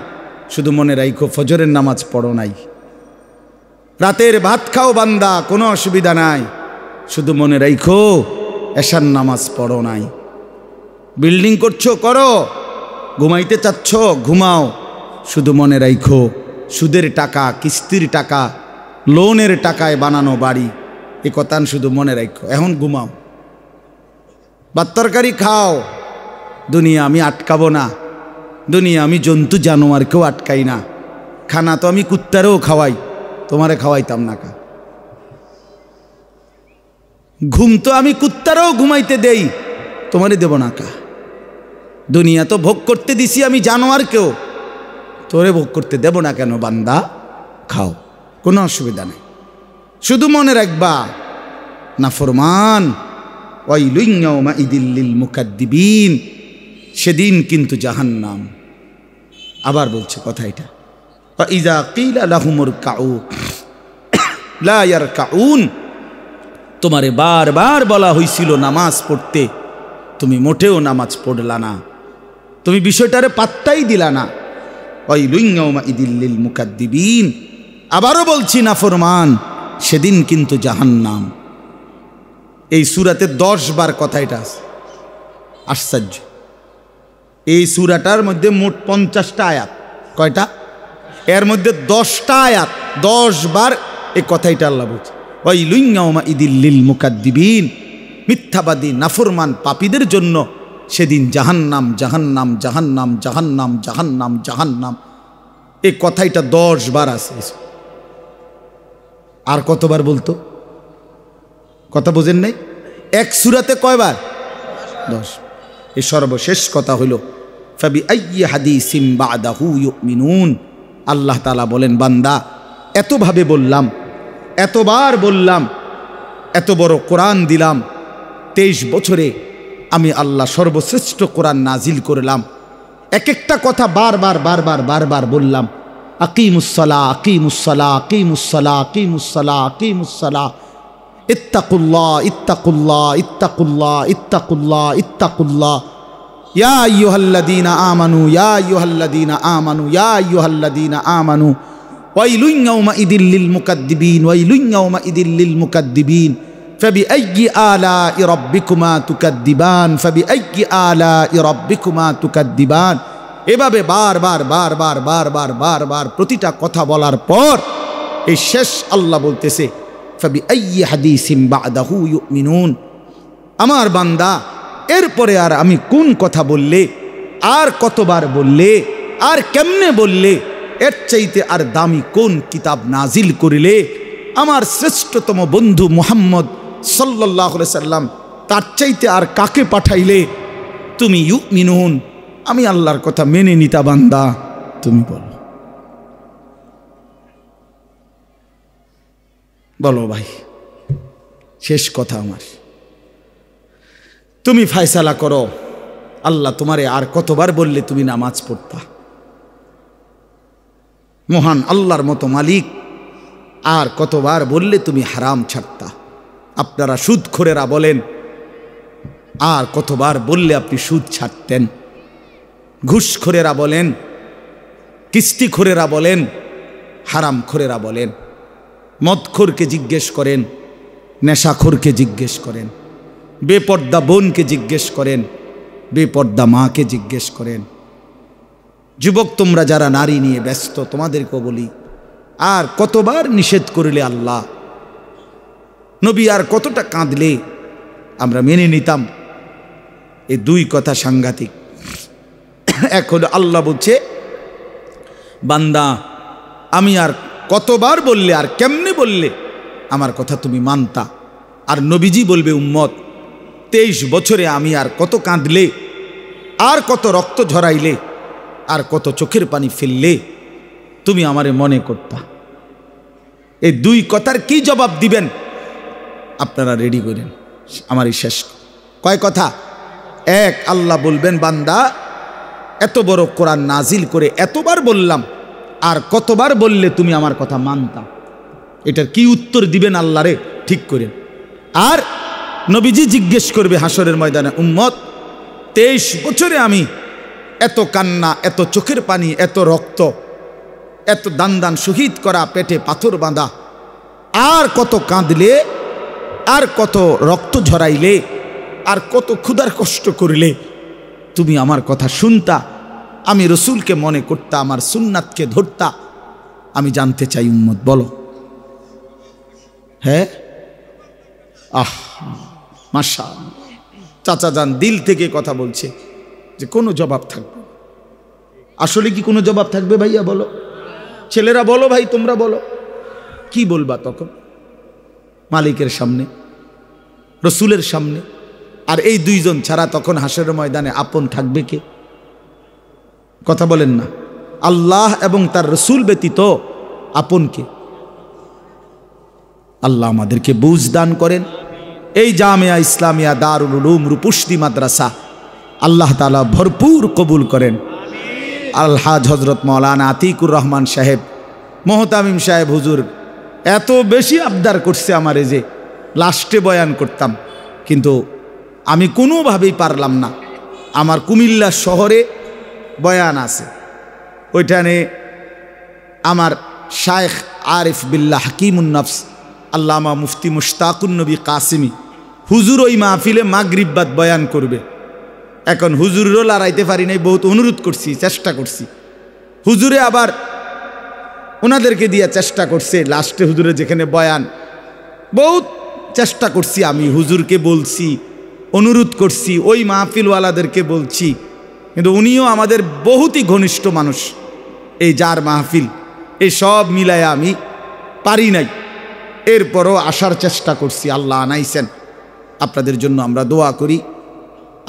শুধু মনে রাখো ফজরের নামাজ পড়ো নাই। রাতের ভাত খাও বান্দা, কোনো অসুবিধা নাই, শুধু মনে রাখো এশার নামাজ পড়ো নাই। বিল্ডিং করছো, করো, ঘুমাইতে চাচ্ছ, ঘুমাও, শুধু মনে রাখো সুদের টাকা, কিস্তির টাকা, লোনের টাকায় বানানো বাড়ি, এ কথা শুধু মনে রাখো। এখন ঘুমাও, ভাত তরকারি খাও। দুনিয়া আমি আটকাবো না, দুনিয়া আমি জন্তু জানোয়ারকেও আটকাই না। খানা তো আমি কুত্তারেও খাওয়াই, তোমারে খাওয়াইতাম না কা। ঘুম তো আমি কুত্তারেও ঘুমাইতে দেই, তোমারে দেব না কা। দুনিয়া তো ভোগ করতে দিছি আমি জানোয়ারকেও, তোরে ভোগ করতে দেব না কেন? বান্দা খাও, কোনো অসুবিধা নেই, শুধু মনে রাখবা নাফরমান ওয়াইলুন ইয়াউমাইযিল লিল মুকাদ্দিবিন, সেদিন কিন্তু জাহান্নাম। আবার বলছে কথা এটা, ইযা কিলা লাহুমুর কাউ লা ইয়ারকাউন। তোমারে বারবার বলা হয়েছিল নামাজ পড়তে, তুমি মোটেও নামাজ পড়লা না, তুমি বিষয়টারে পাত্তাই দিলা না। ওয়াইলুন ইয়াউমাইযিল লিল মুকাদ্দিবিন। আবারও বলছি নাফরমান, সেদিন কিন্তু জাহান্নাম। এই সূরাতে 10 বার কথা এটা আছে। আশ্চর্য, এই সূরাটার মধ্যে মোট 50টা আয়াত। কয়টা? এর মধ্যে 10টা আয়াত, 10 বার এই কথাইটা আল্লাহ বলছে, ওয়াইলুন ইয়াউমাইযিল লিল মুকাদ্দিবিন। মিথ্যাবাদী নাফরমান পাপীদের জন্য সেদিন জাহান্নাম, জাহান্নাম, জাহান্নাম, জাহান্নাম, জাহান্নাম, জাহান্নাম। এই কথাইটা 10 বার আছে। আর কতবার বলতো? কথা বোঝেন নাই? এক সূরাতে কয়বার? 10। এই সর্বশেষ কথা হইল, ফাবি আইয়ি হাদিসিম বাদাহু ইউমিনুন। আল্লাহ তাআলা বলেন, বান্দা এতভাবে বললাম, এতবার বললাম, এত বড় কোরআন দিলাম, 23 বছরে আমি আল্লাহ সর্বশ্রেষ্ঠ কোরআন নাজিল করলাম। এক একটা কথা বারবার বারবার বারবার বললাম, আকিমুসসালাহ, আকিমুসসালাহ, আকিমুসসালাহ, আকিমুসসালাহ, আকিমুসসালাহ, ইত্তাকুল্লাহ, ইত্তাকুল্লাহ, ইত্তাকুল্লাহ, ইত্তাকুল্লাহ, ইত্তাকুল্লাহ, ইয়া আইয়ুহাল্লাযীনা আমানু, ইয়া আইয়ুহাল্লাযীনা আমানু, ইয়া আইয়ুহাল্লাযীনা আমানু, ওয়াইলুন ইয়াউমাইযিল লিল মুকাদ্দিবিন, ওয়াইলুন ইয়াউমাইযিল লিল মুকাদ্দিবিন, ফাবিআইয়ি আলাই রাব্বিকুমা তুকাদ্দিবান, ফাবিআইয়ি আলাই রাব্বিকুমা তুকাদ্দিবান। এভাবে বারবার বারবার বারবার বারবার প্রতিটা কথা বলার পর এই শেষ আল্লাহ বলতেছে, ফাবিআইয়ি হাদিসিম বাদাহু ইউমিনুন। আমার বান্দা এরপরে আর আমি কোন কথা বললে, আর কতবার বললে, আর কেমনে বললে, এর চাইতে আর দামি কোন কিতাব নাজিল করিলে, আমার শ্রেষ্ঠতম বন্ধু মুহাম্মদ সাল্লাল্লাহু আলাইহি সাল্লাম, তার চাইতে আর কাকে পাঠাইলে তুমি ইউমিনুন, আমি আল্লাহর কথা মেনে নিতা বান্দা? তুমি বলো, বলো ভাই, শেষ কথা আমার। তুমি ফয়সালা করো, আল্লাহ তোমারে আর কতবার বললে তুমি নামাজ পড়তা? মহান আল্লাহর মতো মালিক আর কতবার বললে তুমি হারাম ছাড়তা? আপনারা সুদখোরেরা বলেন, আর কতবার বললে আপনি সুদ ছাড়তেন? ঘুষখোরেরা বলেন, কিস্তিখোরেরা বলেন, হারামখোরেরা বলেন, মদখোরকে জিজ্ঞেস করেন, নেশাখোরকে জিজ্ঞেস করেন, বেপর্দা বোনকে জিজ্ঞেস করেন, বেপর্দা মাকে জিজ্ঞেস করেন। যুবক তোমরা যারা নারী নিয়ে ব্যস্ত, তোমাদেরকেও বলি, আর কতবার নিষেধ করিলে আল্লাহ, নবী আর কতটা কাঁদলে আমরা মেনে নিতাম। এই দুই কথা সাংঘাতিক। এক হলো আল্লাহ বলছে, বান্দা আমি আর কতবার বললে আর কেমনে বললে আমার কথা তুমি মানতা। আর নবীজি বলবে, উম্মত 23 বছরে আমি আর কত কাঁদলে, আর কত রক্ত ঝরাইলে, আর কত চোখের পানি ফেললে তুমি আমারে মনে করতা। এই দুই কথার কি জবাব দিবেন আপনারা রেডি করেন। আমারই শেষ কয় কথা। এক, আল্লাহ বলবেন, বান্দা এত বড় কোরআন নাজিল করে এতবার বললাম, আর কতবার বললে তুমি আমার কথা মানতা। এটার কি উত্তর দিবেন আল্লাহরে ঠিক করেন। আর নবীজি জিজ্ঞেস করবে হাসরের ময়দানে, উম্মত 23 বছরে আমি এত কান্না, এত চোখের পানি, এত রক্ত, এত দান দান শহীদ করা, পেটে পাথর বাঁধা, আর কত কাঁদলে, আর কত রক্ত ঝরাইলে, আর কত ক্ষুধার কষ্ট করিলে তুমি আমার কথা শুনতা, আমি রসুলকে মনে করতা, আমার সুন্নাতকে ধরতা। আমি জানতে চাই উম্মত বলো। হ্যাঁ, আহ মাশাআল্লাহ, চাচা যান দিল থেকে কথা বলছে যে কোনো জবাব থাকবে। আসলে কি কোনো জবাব থাকবে ভাইয়া বলো? ছেলেরা বলো, ভাই তোমরা বলো, কি বলবা তখন? মালিকের সামনে, রসুলের সামনে। আর এই দুইজন ছাড়া তখন হাসরের ময়দানে আপন থাকবে কে? কথা বলেন না। আল্লাহ এবং তার রসুল ব্যতীত আপন কে? আল্লাহ আমাদেরকে বুঝ দান করেন। এই জামিয়া ইসলামিয়া দারুল উলুম রূপসী মাদ্রাসা আল্লাহ তাআলা ভরপুর কবুল করেন। আলহাজ হজরত মৌলানা আতিকুর রহমান সাহেব, মোহতামিম সাহেব হুজুর এত বেশি আবদার করছে আমারে যে লাস্টে বয়ান করতাম, কিন্তু আমি কোনোভাবেই পারলাম না। আমার কুমিল্লা শহরে বয়ান আছে, ওইখানে আমার শায়েখ আরিফ বিল্লাহ হাকিমুন নফস আল্লামা মুফতি মুশতাকুন নবী কাসিমি হুজুর ওই মাহফিলে মাগরিব বাদ বয়ান করবে। এখন হুজুরেরও লড়াইতে পারি নাই, বহুত অনুরোধ করছি, চেষ্টা করছি। হুজুরে আবার ওনাদেরকে দিয়ে চেষ্টা করছে। লাস্টে হুজুরে যেখানে বয়ান, বহুত চেষ্টা করছি, আমি হুজুরকে বলছি, অনুরোধ করছি, ওই মাহফিলওয়ালাদেরকে বলছি, কিন্তু উনিও আমাদের বহুতই ঘনিষ্ঠ মানুষ। এই যার মাহফিল, এই সব মিলায় আমি পারি নাই। এরপরও আসার চেষ্টা করছি, আল্লাহ আনাইছেন। আপনাদের জন্য আমরা দোয়া করি,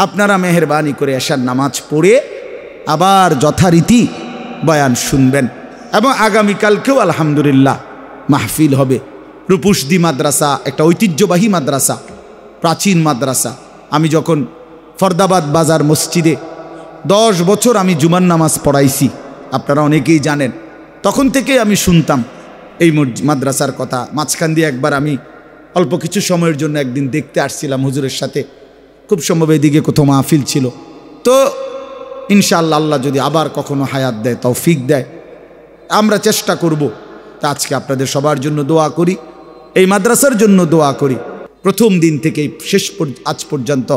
আপনারা মেহেরবানি করে এশার নামাজ পড়ে আবার যথারীতি বয়ান শুনবেন। এবং আগামীকালকেও আলহামদুলিল্লাহ মাহফিল হবে। রূপসী মাদ্রাসা একটা ঐতিহ্যবাহী মাদ্রাসা, প্রাচীন মাদ্রাসা। আমি যখন ফরদাবাদ বাজার মসজিদে 10 বছর আমি জুমার নামাজ পড়াইছি, আপনারা অনেকেই জানেন। তখন থেকেই আমি শুনতাম এই মাদ্রাসার কথা। মাঝখান দিয়ে একবার আমি অল্প কিছু সময়ের জন্য একদিন দেখতে আসছিলাম হুজুরের সাথে, খুব সম্ভব এদিকে কোথাও মাহফিল ছিল। তো ইনশাআল্লাহ আল্লাহ যদি আবার কখনো হায়াত দেয়, তৌফিক দেয়, আমরা চেষ্টা করব। তা আজকে আপনাদের সবার জন্য দোয়া করি, এই মাদ্রাসার জন্য দোয়া করি। প্রথম দিন থেকে আজ পর্যন্ত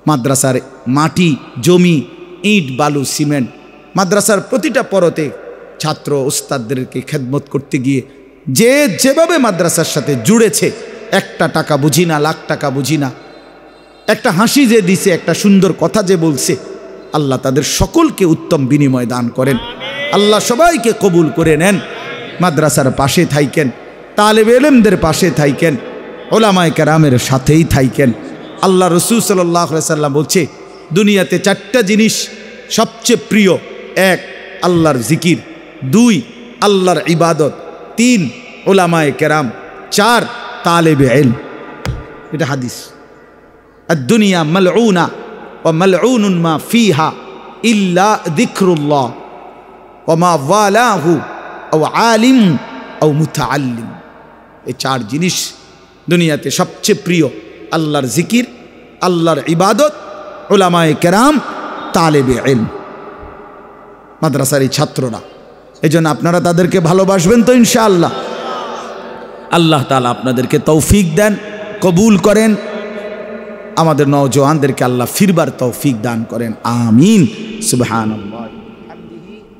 মাদ্রাসার মাটি, জমি, ইট, বালু, সিমেন্ট, মাদ্রাসার প্রতিটা পরতে ছাত্র ওস্তাদদেরকে খেদমত করতে গিয়ে যে যেভাবে মাদ্রাসার সাথে জুড়েছে, একটা টাকা বুঝি না, লাখ টাকা বুঝি না, একটা হাসি যে দিছে, একটা সুন্দর কথা যে বলছে, আল্লাহ তাদের সকলকে উত্তম বিনিময় দান করেন। আল্লাহ সবাইকে কবুল করে নেন। মাদ্রাসার পাশে থাইকেন, তালেবে ইলমদের পাশে থাইকেন, ওলামায়ে কেরামের সাথেই থাইকেন। আল্লাহ রসুল সাল্লাল্লাহু আলাইহি সাল্লাম বলছে, দুনিয়াতে 4টা জিনিস সবচেয়ে প্রিয়। 1 আল্লাহর জিকির, 2 আল্লাহর ইবাদত, 3 ওলামায়ে কেরাম, 4 তালেবে ইলম। এটা হাদিস। আদ-দুনিয়া মালউনা ওয়া মালউনুন মা ফিহা ইল্লা যিকরুল্লাহ ওয়া মা ওয়ালাহু আও আলিম আও মুতাআল্লিম। এই 4 জিনিস দুনিয়াতে সবচেয়ে প্রিয়। আল্লাহর জিকির, আল্লাহর ইবাদত, উলামায়ে কেরাম, তালেবে ইলম। মাদ্রাসার এই ছাত্ররা, এই জন্য আপনারা তাদেরকে ভালোবাসবেন তো ইনশাআল্লাহ। আল্লাহ তাআলা আপনাদেরকে তৌফিক দেন, কবুল করেন। আমাদের নওজওয়ানদেরকে আল্লাহ ফিরবার তৌফিক দান করেন, আমিন। সুবহানাল্লাহ।